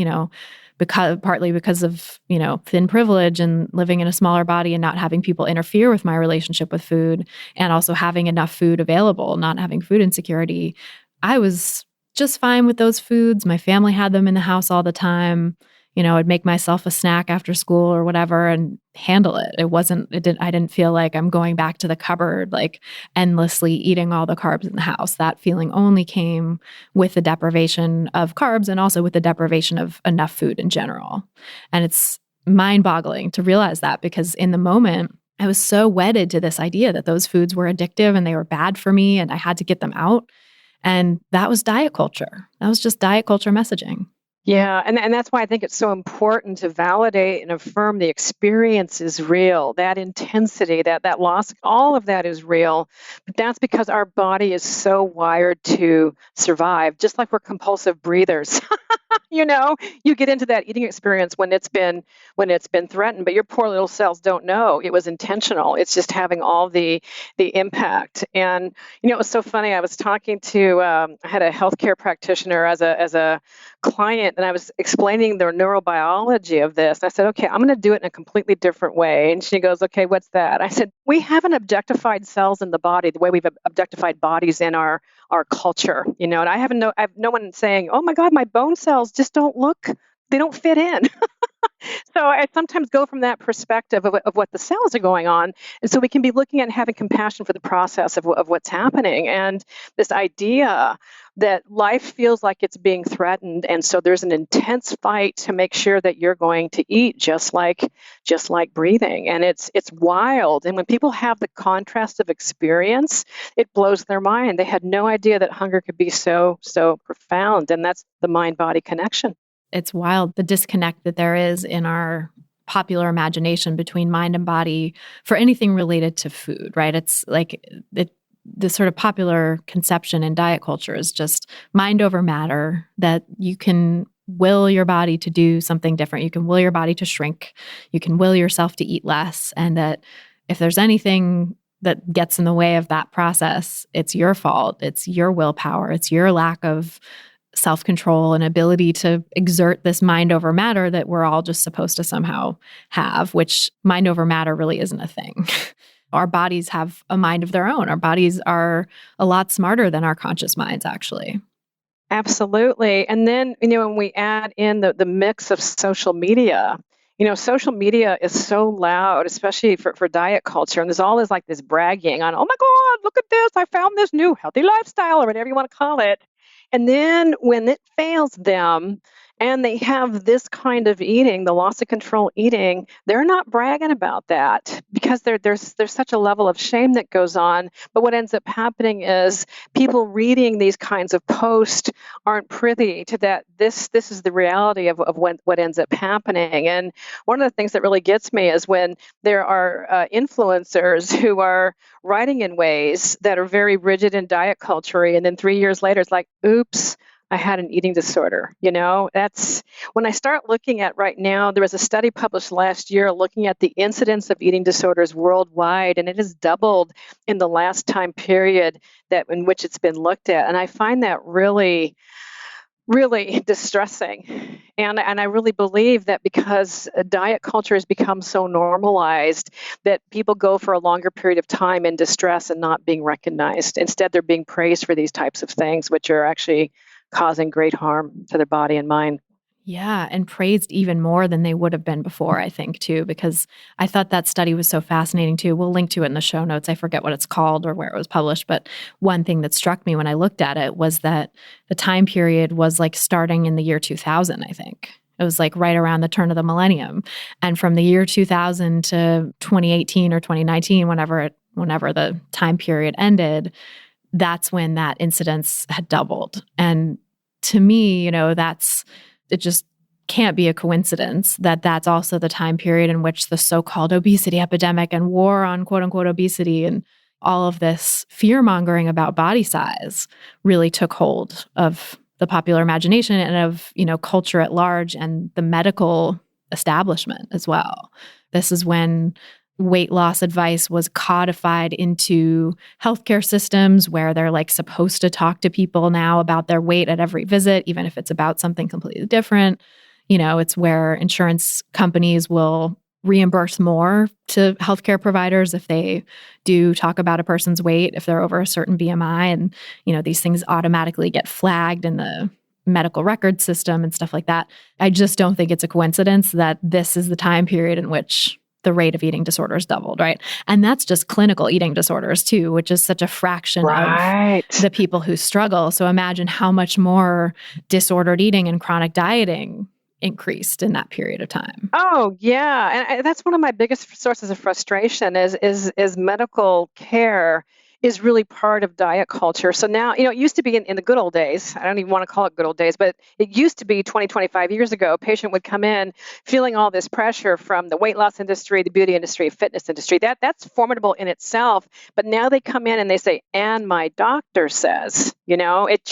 partly because of, thin privilege and living in a smaller body and not having people interfere with my relationship with food, and also having enough food available, not having food insecurity. I was just fine with those foods. My family had them in the house all the time. I'd make myself a snack after school or whatever and handle it. I didn't feel like I'm going back to the cupboard, like endlessly eating all the carbs in the house. That feeling only came with the deprivation of carbs and also with the deprivation of enough food in general. And it's mind-boggling to realize that, because in the moment, I was so wedded to this idea that those foods were addictive and they were bad for me and I had to get them out. And that was diet culture. That was just diet culture messaging. Yeah, and that's why I think it's so important to validate and affirm the experience is real. That intensity, that loss, all of that is real. But that's because our body is so wired to survive, just like we're compulsive breathers. You get into that eating experience when it's been threatened, but your poor little cells don't know it was intentional. It's just having all the impact. And it was so funny. I was talking to I had a healthcare practitioner as a client, and I was explaining the neurobiology of this. I said, okay, I'm going to do it in a completely different way. And she goes, okay, what's that? I said, we haven't objectified cells in the body the way we've objectified bodies in our culture, and I have no one saying, oh my God, my bone cells just they don't fit in. So I sometimes go from that perspective of what the cells are going on. And so we can be looking at and having compassion for the process of what's happening. And this idea that life feels like it's being threatened. And so there's an intense fight to make sure that you're going to eat just like breathing. And it's wild. And when people have the contrast of experience, it blows their mind. They had no idea that hunger could be so profound. And that's the mind-body connection. It's wild, the disconnect that there is in our popular imagination between mind and body for anything related to food, right? It's like the sort of popular conception in diet culture is just mind over matter, that you can will your body to do something different. You can will your body to shrink. You can will yourself to eat less. And that if there's anything that gets in the way of that process, it's your fault. It's your willpower. It's your lack of self-control and ability to exert this mind over matter that we're all just supposed to somehow have, which mind over matter really isn't a thing. Our bodies have a mind of their own. Our bodies are a lot smarter than our conscious minds, actually. Absolutely. And then, when we add in the mix of social media, social media is so loud, especially for diet culture. And there's always like this bragging on, oh my God, look at this. I found this new healthy lifestyle, or whatever you want to call it. And then when it fails them and they have this kind of eating, the loss of control eating, they're not bragging about that because there's such a level of shame that goes on. But what ends up happening is people reading these kinds of posts aren't privy to that. This is the reality of what ends up happening. And one of the things that really gets me is when there are influencers who are writing in ways that are very rigid in diet culture, and then 3 years later it's like, oops, I had an eating disorder. That's when I start looking at right now. There was a study published last year looking at the incidence of eating disorders worldwide, and it has doubled in the last time period in which it's been looked at. And I find that really, really distressing. And I really believe that because diet culture has become so normalized that people go for a longer period of time in distress and not being recognized. Instead, they're being praised for these types of things, which are actually causing great harm to their body and mind. Yeah, and praised even more than they would have been before, I think, too, because I thought that study was so fascinating, too. We'll link to it in the show notes. I forget what it's called or where it was published, but one thing that struck me when I looked at it was that the time period was like starting in the year 2000, I think. It was like right around the turn of the millennium. And from the year 2000 to 2018 or 2019, whenever the time period ended, that's when that incidence had doubled. And to me, it just can't be a coincidence that that's also the time period in which the so-called obesity epidemic and war on quote unquote obesity and all of this fear mongering about body size really took hold of the popular imagination and of, culture at large and the medical establishment as well. This is when weight loss advice was codified into healthcare systems where they're like supposed to talk to people now about their weight at every visit, even if it's about something completely different. It's where insurance companies will reimburse more to healthcare providers if they do talk about a person's weight, if they're over a certain BMI. And, these things automatically get flagged in the medical record system and stuff like that. I just don't think it's a coincidence that this is the time period in which the rate of eating disorders doubled, right? And that's just clinical eating disorders too, which is such a fraction of the people who struggle. So imagine how much more disordered eating and chronic dieting increased in that period of time. Oh, yeah. And that's one of my biggest sources of frustration is medical care is really part of diet culture. So now, it used to be in the good old days. I don't even want to call it good old days, but it used to be 20, 25 years ago, a patient would come in feeling all this pressure from the weight loss industry, the beauty industry, fitness industry. That's formidable in itself. But now they come in and they say, and my doctor says, it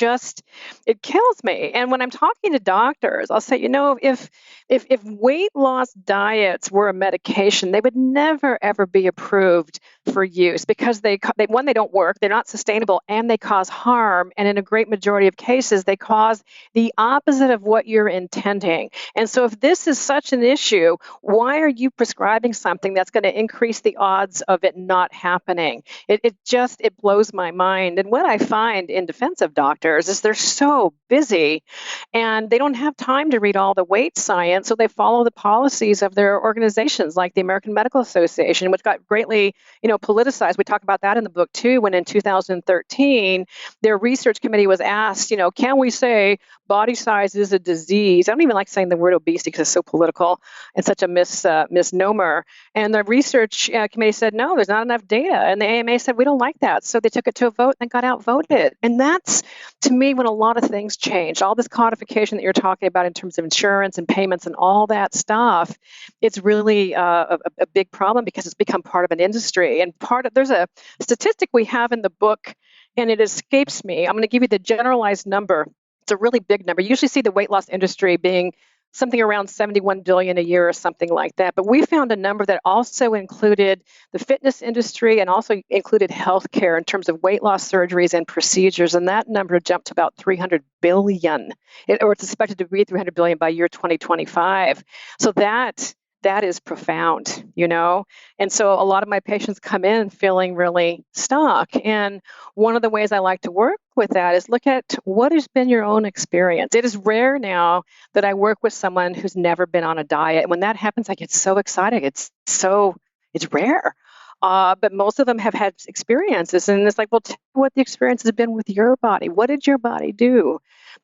kills me. And when I'm talking to doctors, I'll say, if weight loss diets were a medication, they would never, ever be approved for use because they don't work, they're not sustainable, and they cause harm. And in a great majority of cases, they cause the opposite of what you're intending. And so if this is such an issue, why are you prescribing something that's going to increase the odds of it not happening? It blows my mind. And what I find in defense of doctors is they're so busy and they don't have time to read all the weight science. So they follow the policies of their organizations like the American Medical Association, which got greatly, politicized. We talk about that in the book too, when in 2013, their research committee was asked, can we say body size is a disease? I don't even like saying the word obesity because it's so political and such a misnomer. And the research committee said, no, there's not enough data. And the AMA said, we don't like that. So they took it to a vote and got outvoted. And that's, to me, when a lot of things changed. All this codification that you're talking about in terms of insurance and payments and all that stuff, it's really a big problem because it's become part of an industry. And there's a statistic we have in the book, and it escapes me. I'm going to give you the generalized number. It's a really big number. You usually see the weight loss industry being something around 71 billion a year or something like that. But we found a number that also included the fitness industry and also included healthcare in terms of weight loss surgeries and procedures. And that number jumped to about 300 billion, or it's expected to be 300 billion by year 2025. So that is profound, And so a lot of my patients come in feeling really stuck. And one of the ways I like to work with that is look at what has been your own experience. It is rare now that I work with someone who's never been on a diet. When that happens, I get so excited. It's rare. But most of them have had experiences. And it's like, well, tell me what the experience has been with your body. What did your body do?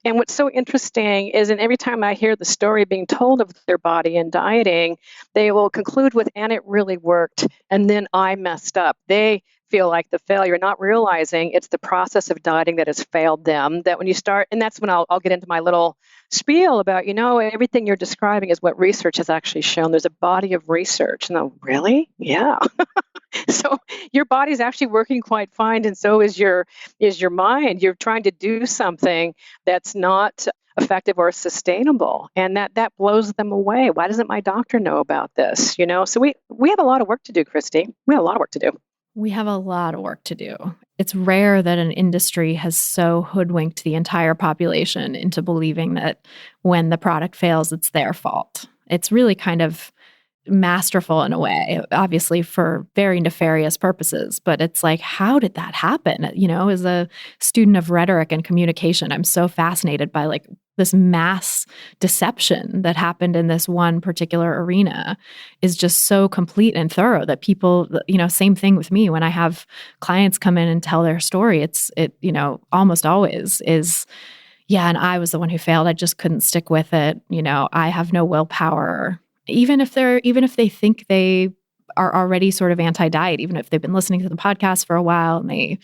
And what's so interesting is, and every time I hear the story being told of their body and dieting, they will conclude with, and it really worked, and then I messed up. They feel like the failure, not realizing it's the process of dieting that has failed them. That when you start, and that's when I'll get into my little spiel about, everything you're describing is what research has actually shown. There's a body of research. And I'm, really? Yeah. So your body's actually working quite fine, and so is your mind. You're trying to do something that's not effective or sustainable, and that blows them away. Why doesn't my doctor know about this? So we have a lot of work to do, Christy. We have a lot of work to do. We have a lot of work to do. It's rare that an industry has so hoodwinked the entire population into believing that when the product fails, it's their fault. It's really kind of masterful in a way, obviously for very nefarious purposes. But it's like, how did that happen? As a student of rhetoric and communication, I'm so fascinated by like this mass deception that happened in this one particular arena is just so complete and thorough that people, same thing with me. When I have clients come in and tell their story, it almost always is, yeah, and I was the one who failed. I just couldn't stick with it. I have no willpower. Even if they think they are already sort of anti-diet, even if they've been listening to the podcast for a while and they,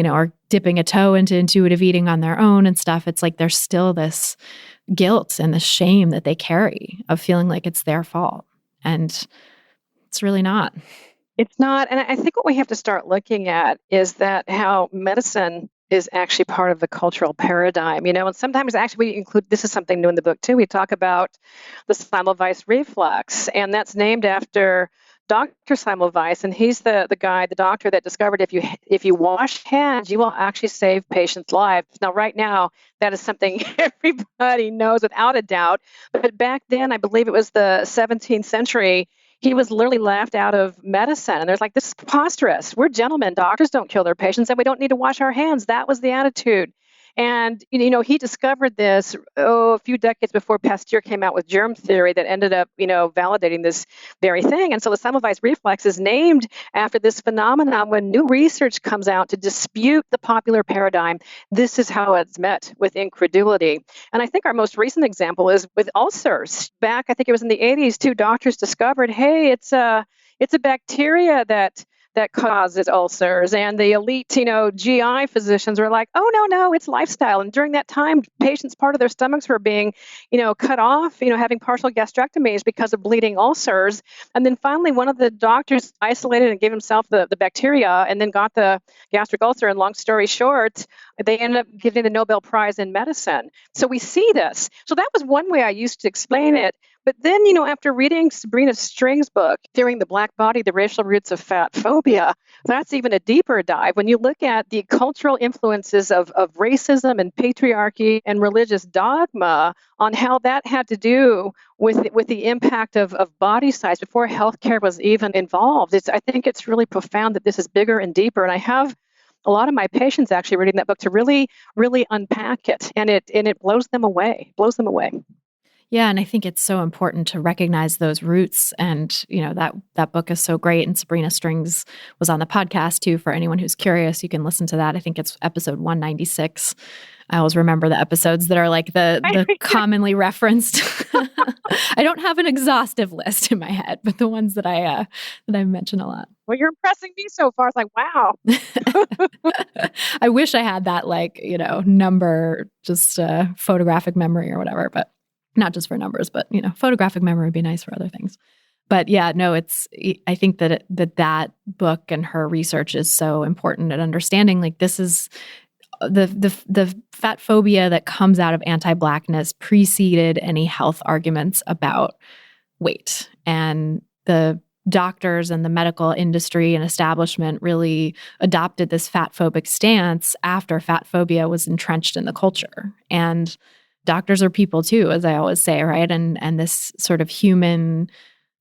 are dipping a toe into intuitive eating on their own and stuff, it's like there's still this guilt and the shame that they carry of feeling like it's their fault. And it's really not. It's not. And I think what we have to start looking at is that how medicine is actually part of the cultural paradigm, and sometimes actually we include, this is something new in the book too, we talk about the Semmelweis reflex, and that's named after Dr. Semmelweis, and he's the doctor that discovered if you wash hands, you will actually save patients' lives. Now, right now, that is something everybody knows without a doubt, but back then, I believe it was the 17th century, he was literally laughed out of medicine. And there's like, this is preposterous. We're gentlemen. Doctors don't kill their patients, and we don't need to wash our hands. That was the attitude. And, he discovered this, a few decades before Pasteur came out with germ theory that ended up, validating this very thing. And so the Semmelweis reflex is named after this phenomenon. When new research comes out to dispute the popular paradigm, this is how it's met with incredulity. And I think our most recent example is with ulcers. Back, I think it was in the 80s, two doctors discovered, hey, it's a bacteria that causes ulcers. And the elite, GI physicians were like, oh, no, it's lifestyle. And during that time, patients, part of their stomachs were being, cut off, having partial gastrectomies because of bleeding ulcers. And then finally, one of the doctors isolated and gave himself the bacteria and then got the gastric ulcer. And long story short, they ended up giving the Nobel Prize in medicine. So we see this. So that was one way I used to explain it. But then, after reading Sabrina String's book, Fearing the Black Body, The Racial Roots of Fat Phobia, that's even a deeper dive. When you look at the cultural influences of racism and patriarchy and religious dogma on how that had to do with the impact of body size before healthcare was even involved, I think it's really profound that this is bigger and deeper. And I have a lot of my patients actually reading that book to really, really unpack it. And it blows them away. Yeah, and I think it's so important to recognize those roots. And, that book is so great. And Sabrina Strings was on the podcast too. For anyone who's curious, you can listen to that. I think it's episode 196. I always remember the episodes that are like the commonly referenced. I don't have an exhaustive list in my head, but the ones that I mention a lot. Well, you're impressing me so far. It's like, wow. I wish I had that number, just photographic memory or whatever, but not just for numbers, but, photographic memory would be nice for other things. But yeah, no, I think that that book and her research is so important at understanding, like, this is the fat phobia that comes out of anti-Blackness preceded any health arguments about weight. And the doctors and the medical industry and establishment really adopted this fat phobic stance after fat phobia was entrenched in the culture. And doctors are people too, as I always say, right? And this sort of human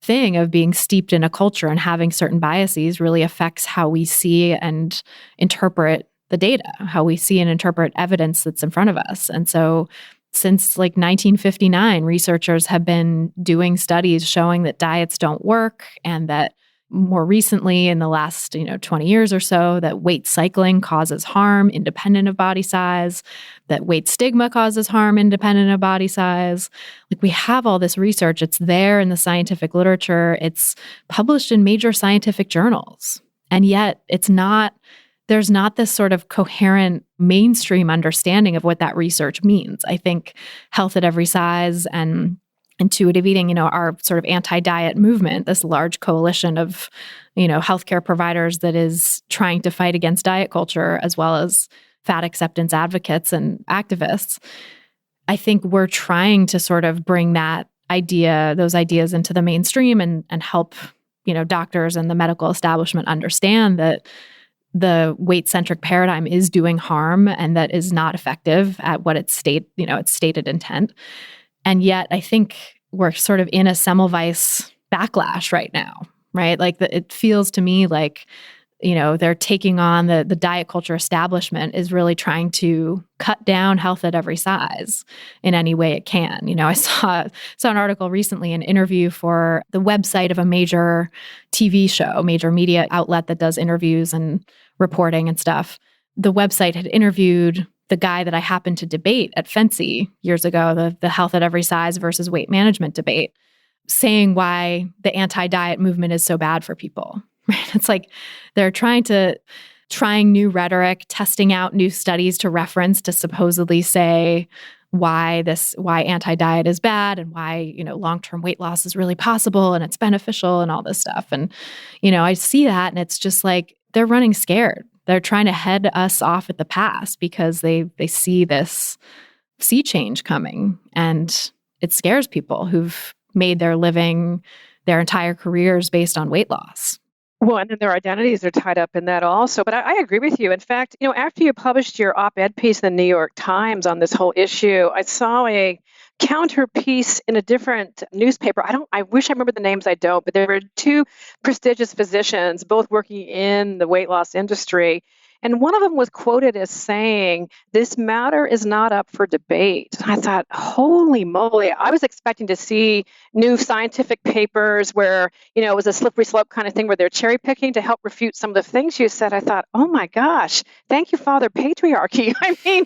thing of being steeped in a culture and having certain biases really affects how we see and interpret the data, how we see and interpret evidence that's in front of us. And so since 1959, researchers have been doing studies showing that diets don't work, and that more recently in the last 20 years or so, that weight cycling causes harm independent of body size, that weight stigma causes harm independent of body size. Like, we have all this research. It's there in the scientific literature. It's published in major scientific journals. And yet there's not this sort of coherent mainstream understanding of what that research means. I think Health at Every Size and intuitive eating, our sort of anti-diet movement, this large coalition of, healthcare providers that is trying to fight against diet culture, as well as fat acceptance advocates and activists. I think we're trying to sort of bring those ideas into the mainstream and help, doctors and the medical establishment understand that the weight-centric paradigm is doing harm and that is not effective at what its stated intent. And yet, I think we're sort of in a Semmelweis backlash right now, right? Like it feels to me like, they're taking on the diet culture establishment is really trying to cut down health at every size in any way it can. I saw an article recently, an interview for the website of a major TV show, major media outlet that does interviews and reporting and stuff. The website had interviewed the guy that I happened to debate at Fancy years ago, the health at every size versus weight management debate, saying why the anti-diet movement is so bad for people. Right? It's like they're trying new rhetoric, testing out new studies to reference to supposedly say why anti-diet is bad and why, long-term weight loss is really possible and it's beneficial and all this stuff. And, I see that and it's just like they're running scared. They're trying to head us off at the pass because they see this sea change coming, and it scares people who've made their living, their entire careers based on weight loss. Well, and then their identities are tied up in that also. But I agree with you. In fact, after you published your op-ed piece in the New York Times on this whole issue, I saw a counter piece in a different newspaper. I wish I remember the names, I don't, but there were two prestigious physicians, both working in the weight loss industry. And one of them was quoted as saying, "This matter is not up for debate." I thought, holy moly, I was expecting to see new scientific papers where, it was a slippery slope kind of thing where they're cherry picking to help refute some of the things you said. I thought, oh my gosh, thank you, Father Patriarchy. I mean,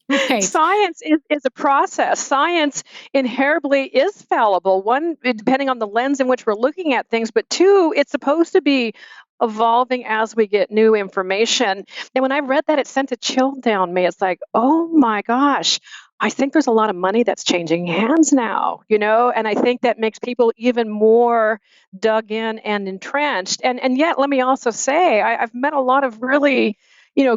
Right. Science is a process. Science inherently is fallible. One, depending on the lens in which we're looking at things, but two, it's supposed to be evolving as we get new information. And when I read that, it sent a chill down me. It's like, oh my gosh, I think there's a lot of money that's changing hands now, and I think that makes people even more dug in and entrenched. And yet, let me also say, I've met a lot of really,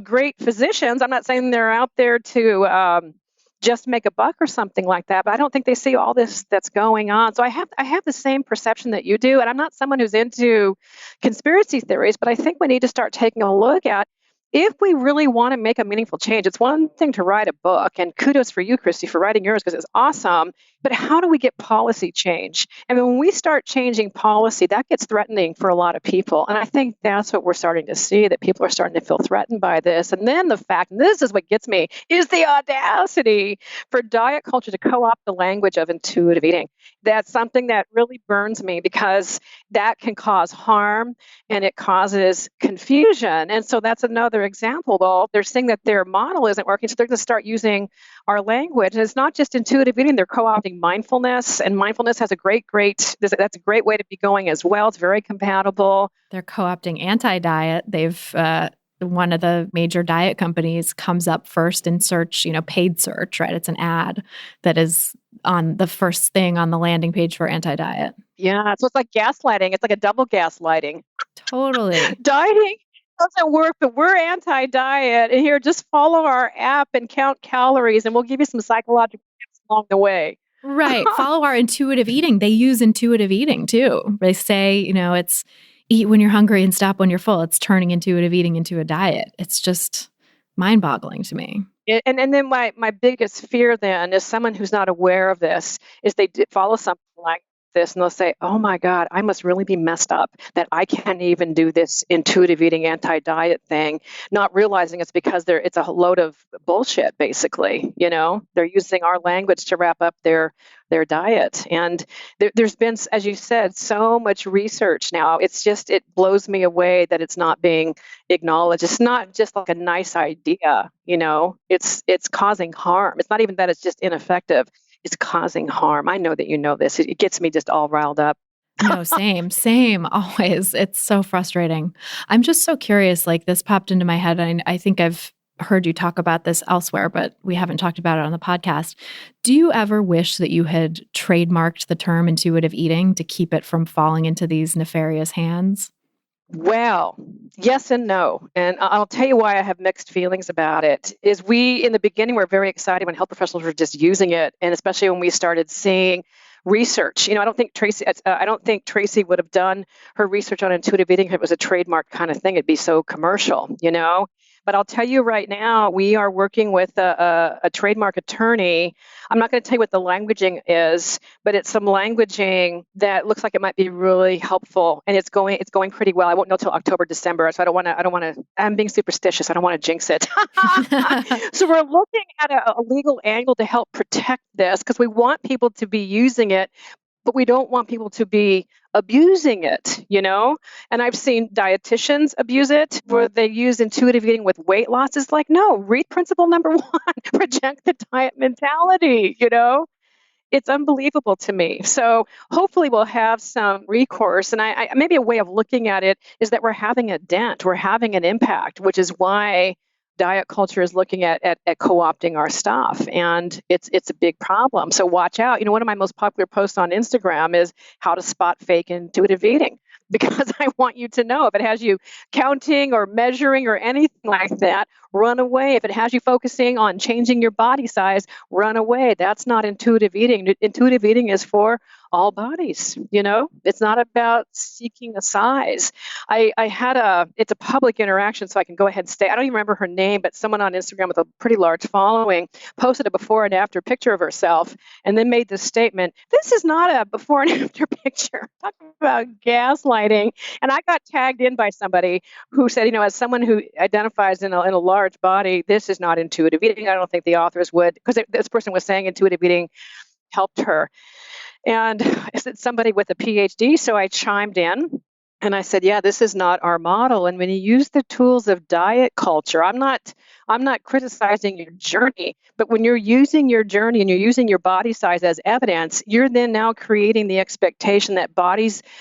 great physicians. I'm not saying they're out there to just make a buck or something like that, but I don't think they see all this that's going on. So I have the same perception that you do, and I'm not someone who's into conspiracy theories, but I think we need to start taking a look at if we really want to make a meaningful change. It's one thing to write a book, and kudos for you, Christy, for writing yours because it's awesome. But how do we get policy change? And when we start changing policy, that gets threatening for a lot of people. And I think that's what we're starting to see, that people are starting to feel threatened by this. And then the fact, and this is what gets me, is the audacity for diet culture to co-opt the language of intuitive eating. That's something that really burns me because that can cause harm and it causes confusion. And so that's another example. Well, they're saying that their model isn't working, so they're going to start using our language. And it's not just intuitive eating, they're co-opting mindfulness, and mindfulness has that's a great way to be going as well. It's very compatible. They're co-opting anti-diet. One of the major diet companies comes up first in search, paid search, right? It's an ad that is on the first thing on the landing page for anti-diet. Yeah, so it's like gaslighting. It's like a double gaslighting. Totally. Dieting doesn't work, but we're anti-diet. And here, just follow our app and count calories, and we'll give you some psychological tips along the way. Right. Follow our intuitive eating. They use intuitive eating too. They say, it's eat when you're hungry and stop when you're full. It's turning intuitive eating into a diet. It's just mind-boggling to me. And then my biggest fear then is someone who's not aware of this is they follow something like this and they'll say, oh my God, I must really be messed up that I can't even do this intuitive eating anti-diet thing, not realizing it's because it's a load of bullshit, basically. They're using our language to wrap up their diet. And there's been, as you said, so much research now. It blows me away that it's not being acknowledged. It's not just like a nice idea, it's causing harm. It's not even that it's just ineffective. It's causing harm. I know that you know this. It gets me just all riled up. No, same, always. It's so frustrating. I'm just so curious, like this popped into my head. And I think I've heard you talk about this elsewhere, but we haven't talked about it on the podcast. Do you ever wish that you had trademarked the term intuitive eating to keep it from falling into these nefarious hands? Well, yes and no. And I'll tell you why I have mixed feelings about it. Is we, in the beginning, were very excited when health professionals were just using it. And especially when we started seeing research. I don't think Tracy would have done her research on intuitive eating if it was a trademark kind of thing. It'd be so commercial, But I'll tell you right now, we are working with a trademark attorney. I'm not going to tell you what the languaging is, but it's some languaging that looks like it might be really helpful, and it's going pretty well. I won't know till October, December, so I don't want to. I'm being superstitious. I don't want to jinx it. So we're looking at a legal angle to help protect this because we want people to be using it, but we don't want people to be abusing it, And I've seen dietitians abuse it where they use intuitive eating with weight loss. It's like, no, read principle number 1, reject the diet mentality, It's unbelievable to me. So hopefully we'll have some recourse. And I maybe a way of looking at it is that we're having a dent, we're having an impact, which is why diet culture is looking at co-opting our stuff. And it's a big problem. So watch out. One of my most popular posts on Instagram is how to spot fake intuitive eating. Because I want you to know if it has you counting or measuring or anything like that, run away. If it has you focusing on changing your body size, run away. That's not intuitive eating. Intuitive eating is for all bodies. It's not about seeking a size. I had it's a public interaction, so I can go ahead and say, I don't even remember her name, but someone on Instagram with a pretty large following posted a before and after picture of herself and then made this statement, this is not a before and after picture. Talking about gaslighting. And I got tagged in by somebody who said, as someone who identifies in a large body, this is not intuitive eating. I don't think the authors would, because this person was saying intuitive eating helped her. And it's somebody with a PhD, so I chimed in and I said, yeah, this is not our model. And when you use the tools of diet culture, I'm not criticizing your journey, but when you're using your journey and you're using your body size as evidence, you're then now creating the expectation that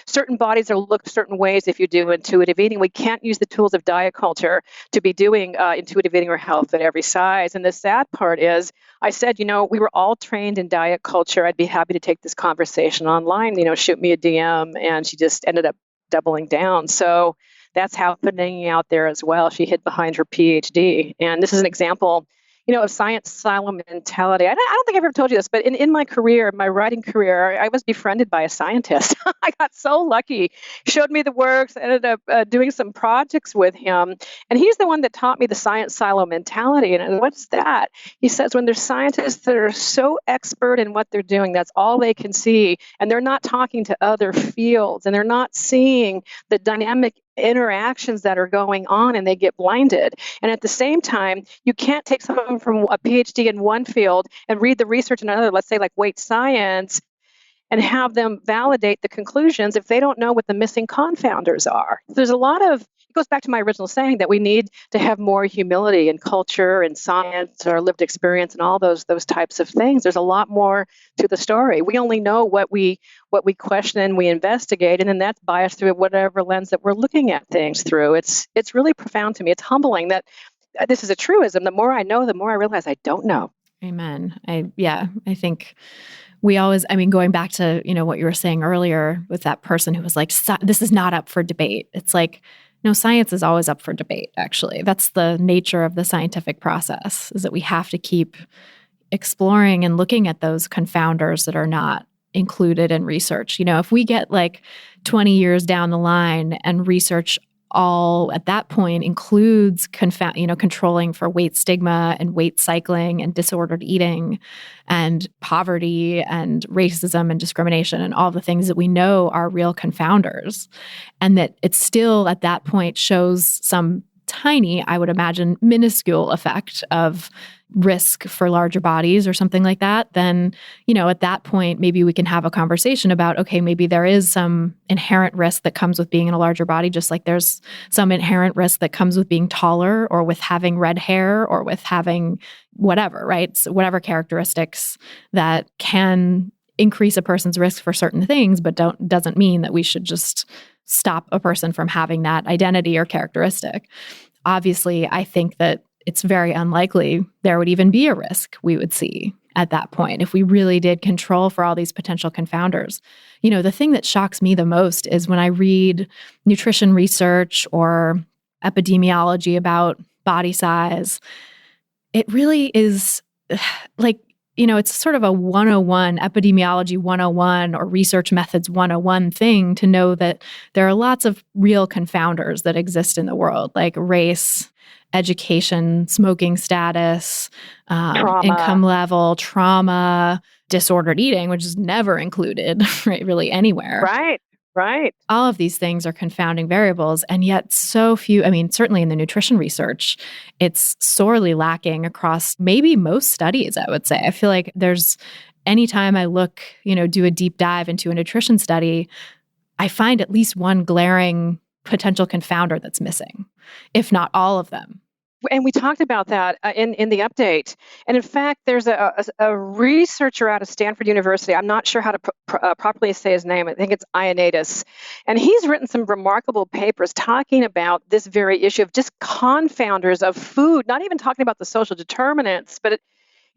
certain bodies are looked certain ways if you do intuitive eating. We can't use the tools of diet culture to be doing intuitive eating or health at every size. And the sad part is, I said, we were all trained in diet culture. I'd be happy to take this conversation online, shoot me a DM. And she just ended up doubling down. So that's happening out there as well. She hid behind her PhD. And this is an example, of science silo mentality. I don't think I've ever told you this, but in my career, my writing career, I was befriended by a scientist. I got so lucky. He showed me the works, ended up doing some projects with him. And he's the one that taught me the science silo mentality. And what's that? He says, when there's scientists that are so expert in what they're doing, that's all they can see. And they're not talking to other fields and they're not seeing the dynamic interactions that are going on, and they get blinded. And at the same time, you can't take someone from a PhD in one field and read the research in another, let's say like weight science, and have them validate the conclusions if they don't know what the missing confounders are. There's a lot of, it goes back to my original saying that we need to have more humility in culture and science, our lived experience, and all those types of things. There's a lot more to the story. We only know what we question and we investigate, and then that's biased through whatever lens that we're looking at things through. It's really profound to me. It's humbling that this is a truism. The more I know, the more I realize I don't know. Amen. I think we always, going back to, what you were saying earlier with that person who was like, this is not up for debate. It's like, no, science is always up for debate, actually. That's the nature of the scientific process, is that we have to keep exploring and looking at those confounders that are not included in research. If we get like 20 years down the line and research all at that point includes controlling for weight stigma and weight cycling and disordered eating and poverty and racism and discrimination and all the things that we know are real confounders, and that it still at that point shows some tiny, I would imagine, minuscule effect of risk for larger bodies or something like that, then, at that point, maybe we can have a conversation about, okay, maybe there is some inherent risk that comes with being in a larger body, just like there's some inherent risk that comes with being taller or with having red hair or with having whatever, right? So whatever characteristics that can increase a person's risk for certain things, but doesn't mean that we should just stop a person from having that identity or characteristic. Obviously, I think that it's very unlikely there would even be a risk we would see at that point if we really did control for all these potential confounders. The thing that shocks me the most is when I read nutrition research or epidemiology about body size, it really is like, it's sort of a 101, epidemiology 101 or research methods 101 thing to know that there are lots of real confounders that exist in the world, like race, education, smoking status, Trauma. income level, trauma, disordered eating, which is never included, right, really anywhere. Right. All of these things are confounding variables, and yet so few, certainly in the nutrition research, it's sorely lacking across maybe most studies, I would say. I feel like anytime I look, do a deep dive into a nutrition study, I find at least one glaring potential confounder that's missing, if not all of them. And we talked about that in the update. And in fact, there's a researcher out of Stanford University. I'm not sure how to properly say his name. I think it's Ioannidis. And he's written some remarkable papers talking about this very issue of just confounders of food, not even talking about the social determinants, but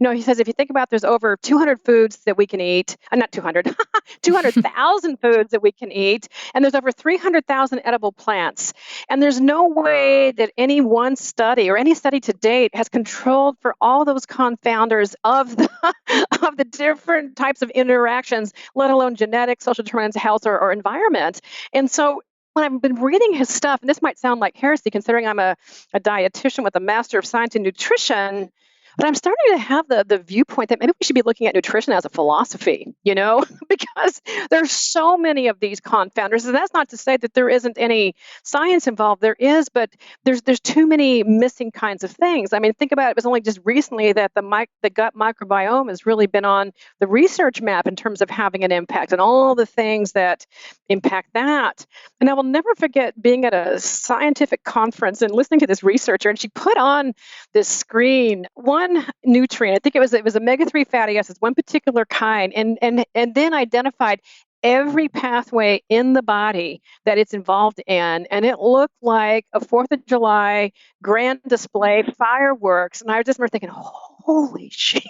he says, if you think about there's over 200 foods that we can eat, not 200, 200,000 foods that we can eat, and there's over 300,000 edible plants. And there's no way that any one study or any study to date has controlled for all those confounders of the different types of interactions, let alone genetics, social determinants, health, or environment. And so when I've been reading his stuff, and this might sound like heresy considering I'm a dietitian with a Master of Science in Nutrition, but I'm starting to have the viewpoint that maybe we should be looking at nutrition as a philosophy, because there's so many of these confounders. And that's not to say that there isn't any science involved. There is, but there's too many missing kinds of things. Think about it. It was only just recently that the gut microbiome has really been on the research map in terms of having an impact and all the things that impact that. And I will never forget being at a scientific conference and listening to this researcher, and she put on this screen one nutrient. I think it was omega-3 fatty acids, one particular kind, and then identified every pathway in the body that it's involved in. And it looked like a 4th of July grand display, fireworks. And I just remember thinking, holy shit.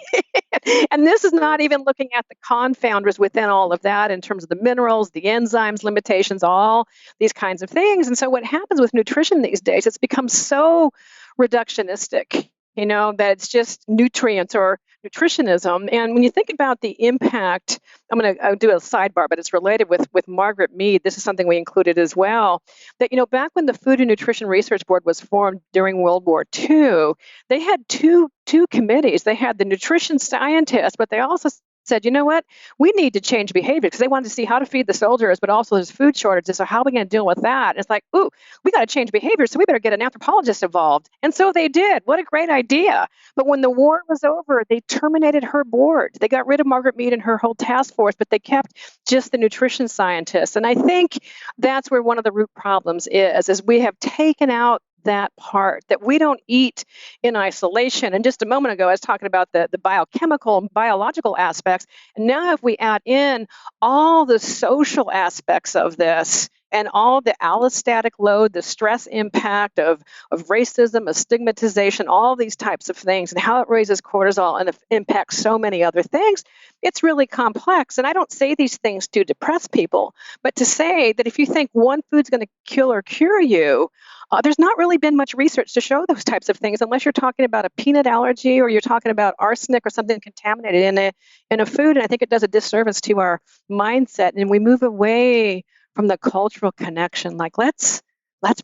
And this is not even looking at the confounders within all of that in terms of the minerals, the enzymes, limitations, all these kinds of things. And so what happens with nutrition these days, it's become so reductionistic, that it's just nutrients or nutritionism. And when you think about the impact, I'll do a sidebar, but it's related with Margaret Mead. This is something we included as well, that, back when the Food and Nutrition Research Board was formed during World War II, they had two committees. They had the nutrition scientists, but they also said, you know what, we need to change behavior, because they wanted to see how to feed the soldiers, but also there's food shortages. So how are we going to deal with that? And it's like, ooh, we got to change behavior. So we better get an anthropologist involved. And so they did. What a great idea. But when the war was over, they terminated her board. They got rid of Margaret Mead and her whole task force, but they kept just the nutrition scientists. And I think that's where one of the root problems is we have taken out that part, that we don't eat in isolation. And just a moment ago, I was talking about the biochemical and biological aspects. And now if we add in all the social aspects of this and all the allostatic load, the stress impact of racism, of stigmatization, all these types of things, and how it raises cortisol and impacts so many other things, it's really complex. And I don't say these things to depress people, but to say that if you think one food's going to kill or cure you, there's not really been much research to show those types of things, unless you're talking about a peanut allergy or you're talking about arsenic or something contaminated in a food. And I think it does a disservice to our mindset. And we move away from the cultural connection, like let's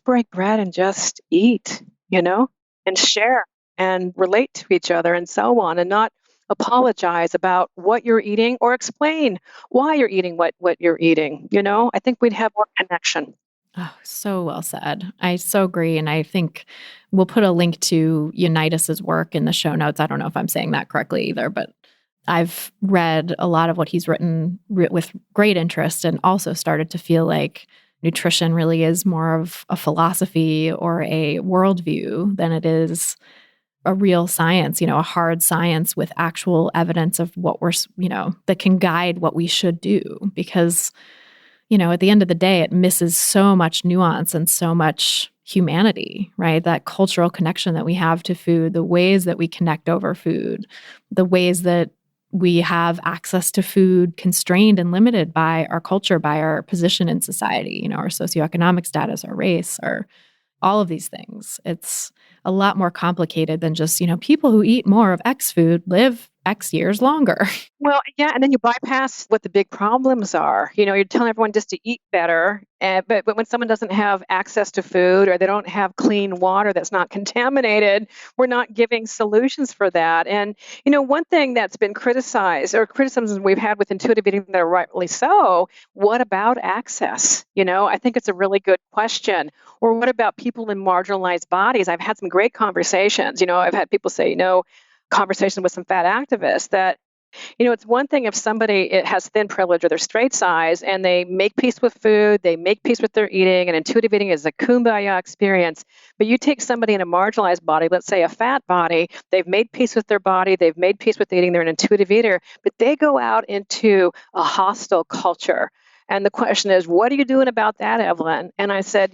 break bread and just eat, and share and relate to each other and so on, and not apologize about what you're eating or explain why you're eating what you're eating. I think we'd have more connection. Oh, so well said. I so agree. And I think we'll put a link to Ioannidis's work in the show notes. I don't know if I'm saying that correctly either, but I've read a lot of what he's written with great interest, and also started to feel like nutrition really is more of a philosophy or a worldview than it is a real science, a hard science with actual evidence of what we're, that can guide what we should do. Because at the end of the day, it misses so much nuance and so much humanity, right? That cultural connection that we have to food, the ways that we connect over food, the ways that we have access to food constrained and limited by our culture, by our position in society, our socioeconomic status, our race, or all of these things. It's a lot more complicated than just, people who eat more of X food live X years longer. Well, yeah, and then you bypass what the big problems are. You're telling everyone just to eat better, but when someone doesn't have access to food or they don't have clean water that's not contaminated, we're not giving solutions for that. And one thing that's been criticized or criticisms we've had with intuitive eating that are rightly so, what about access? I think it's a really good question. Or what about people in marginalized bodies? I've had some great conversations. I've had people say, conversation with some fat activists that it's one thing if somebody it has thin privilege or they're straight size and they make peace with food, they make peace with their eating, and intuitive eating is a kumbaya experience. But you take somebody in a marginalized body, let's say a fat body, they've made peace with their body, they've made peace with eating, they're an intuitive eater, but they go out into a hostile culture. And the question is, what are you doing about that, Evelyn? And I said,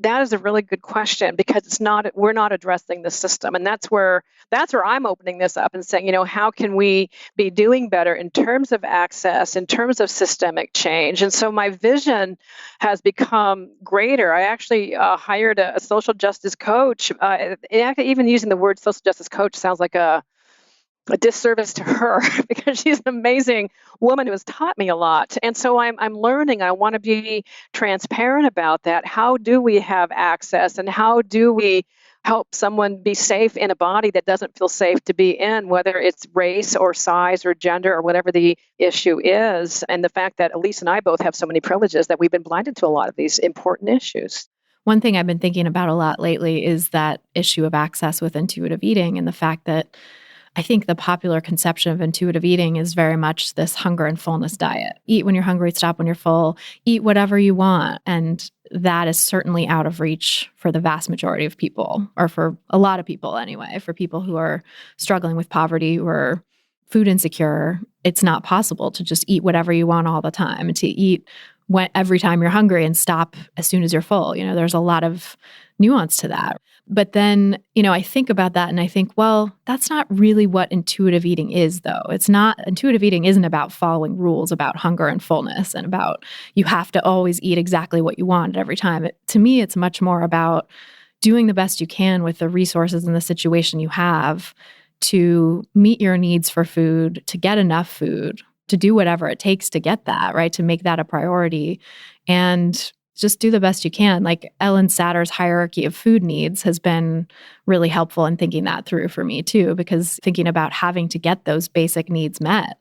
that is a really good question because we're not addressing the system. And that's where I'm opening this up and saying, how can we be doing better in terms of access, in terms of systemic change? And so my vision has become greater. I actually hired a social justice coach. Even using the word social justice coach sounds like a disservice to her because she's an amazing woman who has taught me a lot. And so I'm learning. I want to be transparent about that. How do we have access and how do we help someone be safe in a body that doesn't feel safe to be in, whether it's race or size or gender or whatever the issue is. And the fact that Elise and I both have so many privileges that we've been blinded to a lot of these important issues. One thing I've been thinking about a lot lately is that issue of access with intuitive eating and the fact that I think the popular conception of intuitive eating is very much this hunger and fullness diet. Eat when you're hungry, stop when you're full, eat whatever you want. And that is certainly out of reach for the vast majority of people, or for a lot of people anyway. For people who are struggling with poverty or food insecure, it's not possible to just eat whatever you want all the time and to eat every time you're hungry and stop as soon as you're full. There's a lot of nuance to that. But then, I think about that and I think, well, that's not really what intuitive eating is, though. Intuitive eating isn't about following rules about hunger and fullness and about you have to always eat exactly what you want every time. To me, it's much more about doing the best you can with the resources and the situation you have to meet your needs for food, to get enough food, to do whatever it takes to get that, right? To make that a priority and just do the best you can. Like Ellen Satter's hierarchy of food needs has been really helpful in thinking that through for me too, because thinking about having to get those basic needs met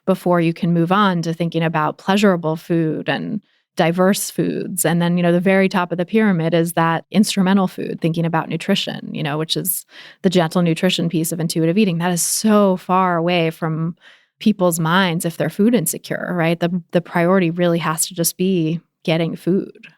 before you can move on to thinking about pleasurable food and diverse foods. And then, the very top of the pyramid is that instrumental food, thinking about nutrition, which is the gentle nutrition piece of intuitive eating. That is so far away from people's minds if they're food insecure, right? The priority really has to just be getting food.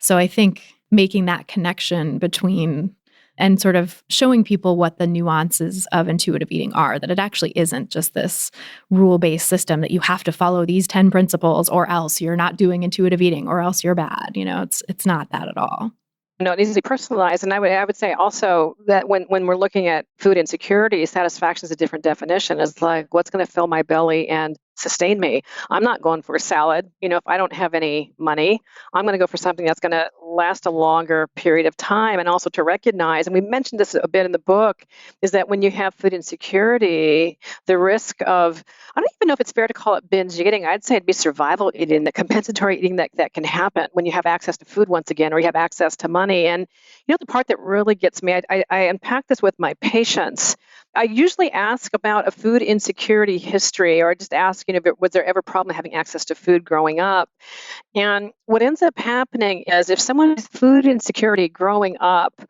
So I think making that connection between and sort of showing people what the nuances of intuitive eating are, that it actually isn't just this rule-based system that you have to follow these 10 principles or else you're not doing intuitive eating or else you're bad. It's not that at all. No, it needs to be personalized. And I would say also that when we're looking at food insecurity, satisfaction is a different definition. It's like, what's going to fill my belly and sustain me? I'm not going for a salad. If I don't have any money, I'm going to go for something that's going to last a longer period of time. And also to recognize, and we mentioned this a bit in the book, is that when you have food insecurity, the risk of, I don't even know if it's fair to call it binge eating. I'd say it'd be survival eating, the compensatory eating that can happen when you have access to food once again, or you have access to money. And the part that really gets me, I unpack this with my patients. I usually ask about a food insecurity history, or I just ask, was there ever a problem having access to food growing up? And what ends up happening is if someone has food insecurity growing up,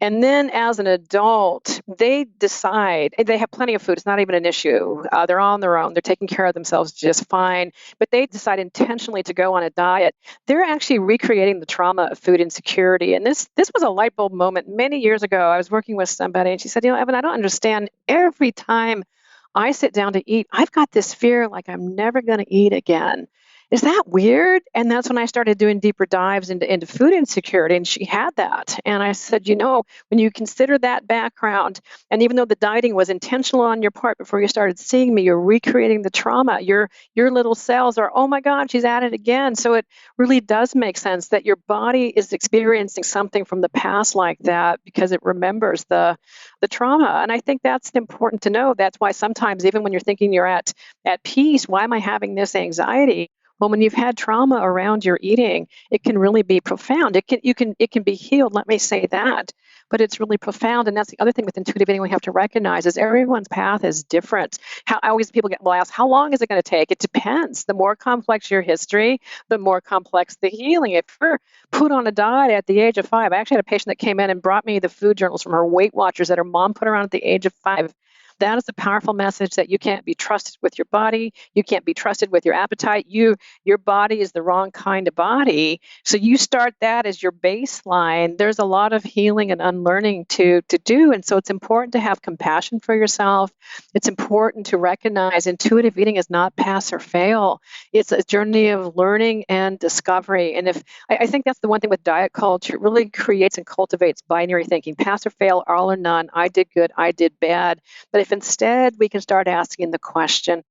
and then as an adult, they decide they have plenty of food. It's not even an issue. They're on their own. They're taking care of themselves just fine. But they decide intentionally to go on a diet. They're actually recreating the trauma of food insecurity. And this was a light bulb moment many years ago. I was working with somebody, and she said, Evan, I don't understand. Every time I sit down to eat, I've got this fear like I'm never going to eat again. is that weird? And that's when I started doing deeper dives into food insecurity. And she had that. And I said, when you consider that background, and even though the dieting was intentional on your part before you started seeing me, you're recreating the trauma. Your little cells are, oh my God, she's at it again. So it really does make sense that your body is experiencing something from the past like that because it remembers the trauma. And I think that's important to know. That's why sometimes, even when you're thinking you're at peace, why am I having this anxiety? Well, when you've had trauma around your eating, it can really be profound. It can be healed. Let me say that, but it's really profound. And that's the other thing with intuitive eating we have to recognize is everyone's path is different. People will ask, how long is it going to take? It depends. The more complex your history, the more complex the healing. If you're put on a diet at the age of 5, I actually had a patient that came in and brought me the food journals from her Weight Watchers that her mom put her on at the age of 5. That is a powerful message that you can't be trusted with your body. You can't be trusted with your appetite. Your body is the wrong kind of body. So you start that as your baseline. There's a lot of healing and unlearning to do. And so it's important to have compassion for yourself. It's important to recognize intuitive eating is not pass or fail. It's a journey of learning and discovery. And I think that's the one thing with diet culture, it really creates and cultivates binary thinking, pass or fail, all or none. I did good, I did bad. But if instead we can start asking the question,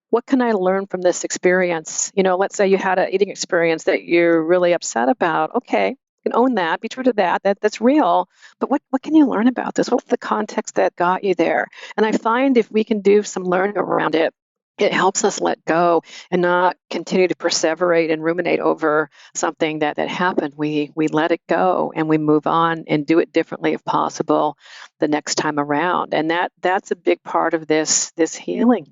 what can I learn from this experience? Let's say you had an eating experience that you're really upset about. Okay, you can own that, be true to that. That's real. But what can you learn about this? What's the context that got you there? And I find if we can do some learning around it, it helps us let go and not continue to perseverate and ruminate over something that happened. We let it go and we move on and do it differently if possible the next time around. And that's a big part of this healing.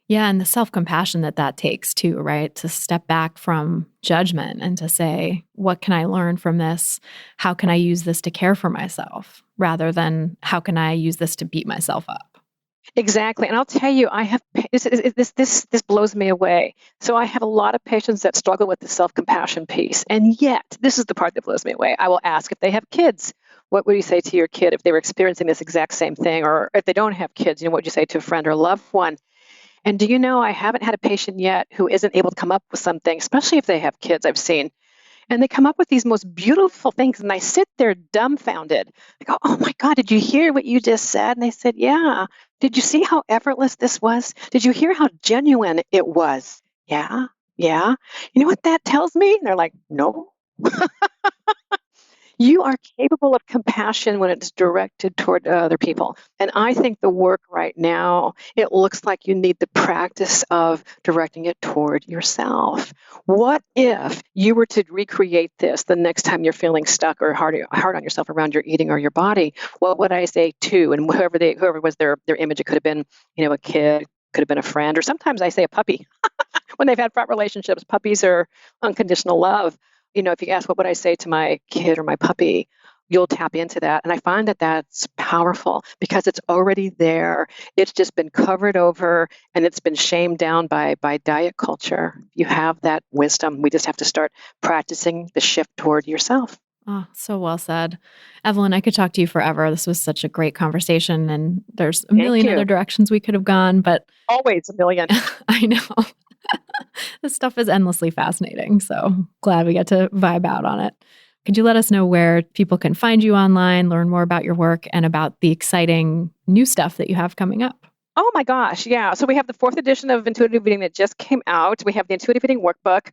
Yeah, and the self-compassion that takes too, right? To step back from judgment and to say, what can I learn from this? How can I use this to care for myself rather than how can I use this to beat myself up? Exactly. And I'll tell you, I have this blows me away. So I have a lot of patients that struggle with the self-compassion piece. And yet, this is the part that blows me away. I will ask if they have kids. What would you say to your kid if they were experiencing this exact same thing? Or if they don't have kids, what would you say to a friend or a loved one? And do you know, I haven't had a patient yet who isn't able to come up with something, especially if they have kids, I've seen. And they come up with these most beautiful things, and I sit there dumbfounded. I go, oh my God, did you hear what you just said? And they said, yeah. Did you see how effortless this was? Did you hear how genuine it was? Yeah, yeah. You know what that tells me? And they're like, no. You are capable of compassion when it's directed toward other people. And I think the work right now, it looks like you need the practice of directing it toward yourself. What if you were to recreate this the next time you're feeling stuck or hard on yourself around your eating or your body? What would I say to? And whoever was their image, it could have been, a kid, could have been a friend, or sometimes I say a puppy. When they've had fraught relationships, puppies are unconditional love. If you ask, what would I say to my kid or my puppy, you'll tap into that. And I find that that's powerful because it's already there. It's just been covered over and it's been shamed down by diet culture. You have that wisdom. We just have to start practicing the shift toward yourself. Oh, so well said. Evelyn, I could talk to you forever. This was such a great conversation, and there's a million other directions we could have gone, but always a million. I know. This stuff is endlessly fascinating, so glad we get to vibe out on it. Could you let us know where people can find you online, learn more about your work, and about the exciting new stuff that you have coming up? Oh my gosh, yeah. So we have the 4th edition of Intuitive Eating that just came out. We have the Intuitive Eating Workbook.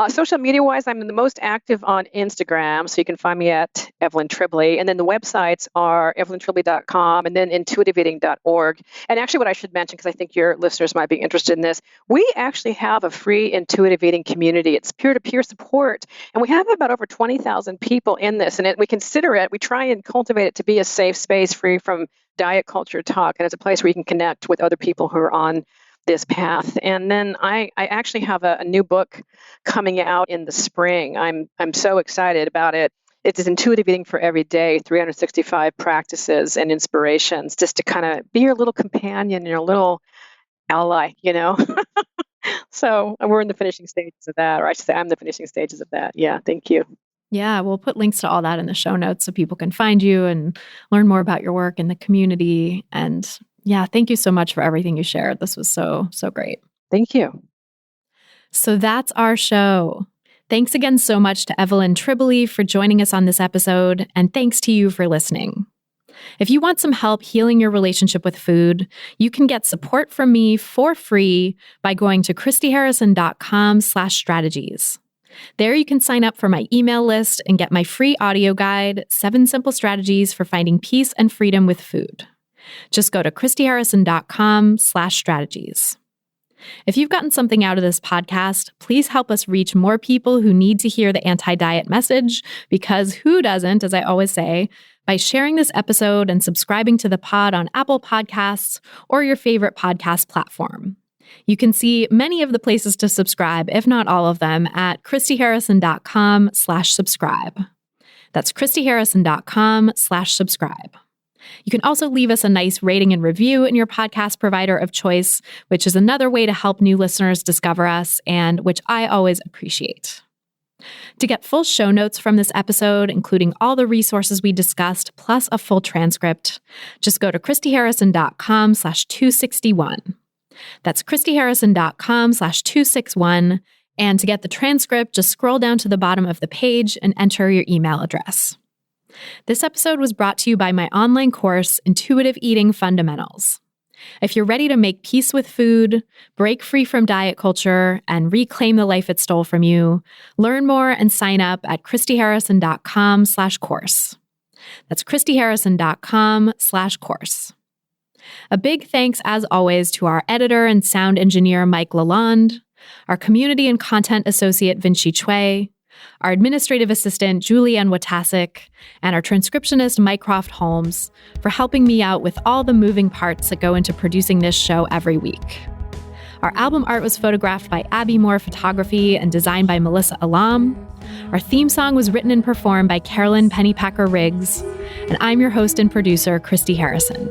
Social media-wise, I'm the most active on Instagram, so you can find me at Evelyn Tribole. And then the websites are evelyntribole.com and then intuitiveeating.org. And actually what I should mention, because I think your listeners might be interested in this, we actually have a free intuitive eating community. It's peer-to-peer support. And we have about over 20,000 people in this. And we try and cultivate it to be a safe space free from diet culture talk. And it's a place where you can connect with other people who are on this path. And then I actually have a new book coming out in the spring. I'm so excited about it. It is Intuitive Eating for Every Day, 365 practices and inspirations, just to kind of be your little companion, your little ally, So we're in the finishing stages of that, or I should say I'm the finishing stages of that. Yeah, thank you. Yeah, we'll put links to all that in the show notes so people can find you and learn more about your work in the community. And yeah, thank you so much for everything you shared. This was so great. Thank you. So that's our show. Thanks again so much to Evelyn Tribole for joining us on this episode, and thanks to you for listening. If you want some help healing your relationship with food, you can get support from me for free by going to christyharrison.com/strategies. There you can sign up for my email list and get my free audio guide, 7 Simple Strategies for Finding Peace and Freedom with Food. Just go to christyharrison.com/strategies. If you've gotten something out of this podcast, please help us reach more people who need to hear the anti-diet message, because who doesn't, as I always say, by sharing this episode and subscribing to the pod on Apple Podcasts or your favorite podcast platform. You can see many of the places to subscribe, if not all of them, at christyharrison.com/subscribe. That's christyharrison.com/subscribe. You can also leave us a nice rating and review in your podcast provider of choice, which is another way to help new listeners discover us, and which I always appreciate. To get full show notes from this episode, including all the resources we discussed, plus a full transcript, just go to christyharrison.com/261. That's christyharrison.com/261. And to get the transcript, just scroll down to the bottom of the page and enter your email address. This episode was brought to you by my online course, Intuitive Eating Fundamentals. If you're ready to make peace with food, break free from diet culture, and reclaim the life it stole from you, learn more and sign up at christyharrison.com/course. That's christyharrison.com/course. A big thanks, as always, to our editor and sound engineer, Mike Lalonde, our community and content associate, Vinci Chue, our administrative assistant, Julianne Watasik, and our transcriptionist, Mycroft Holmes, for helping me out with all the moving parts that go into producing this show every week. Our album art was photographed by Abby Moore Photography and designed by Melissa Alam. Our theme song was written and performed by Carolyn Pennypacker Riggs. And I'm your host and producer, Christy Harrison.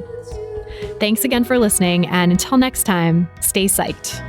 Thanks again for listening, and until next time, stay psyched.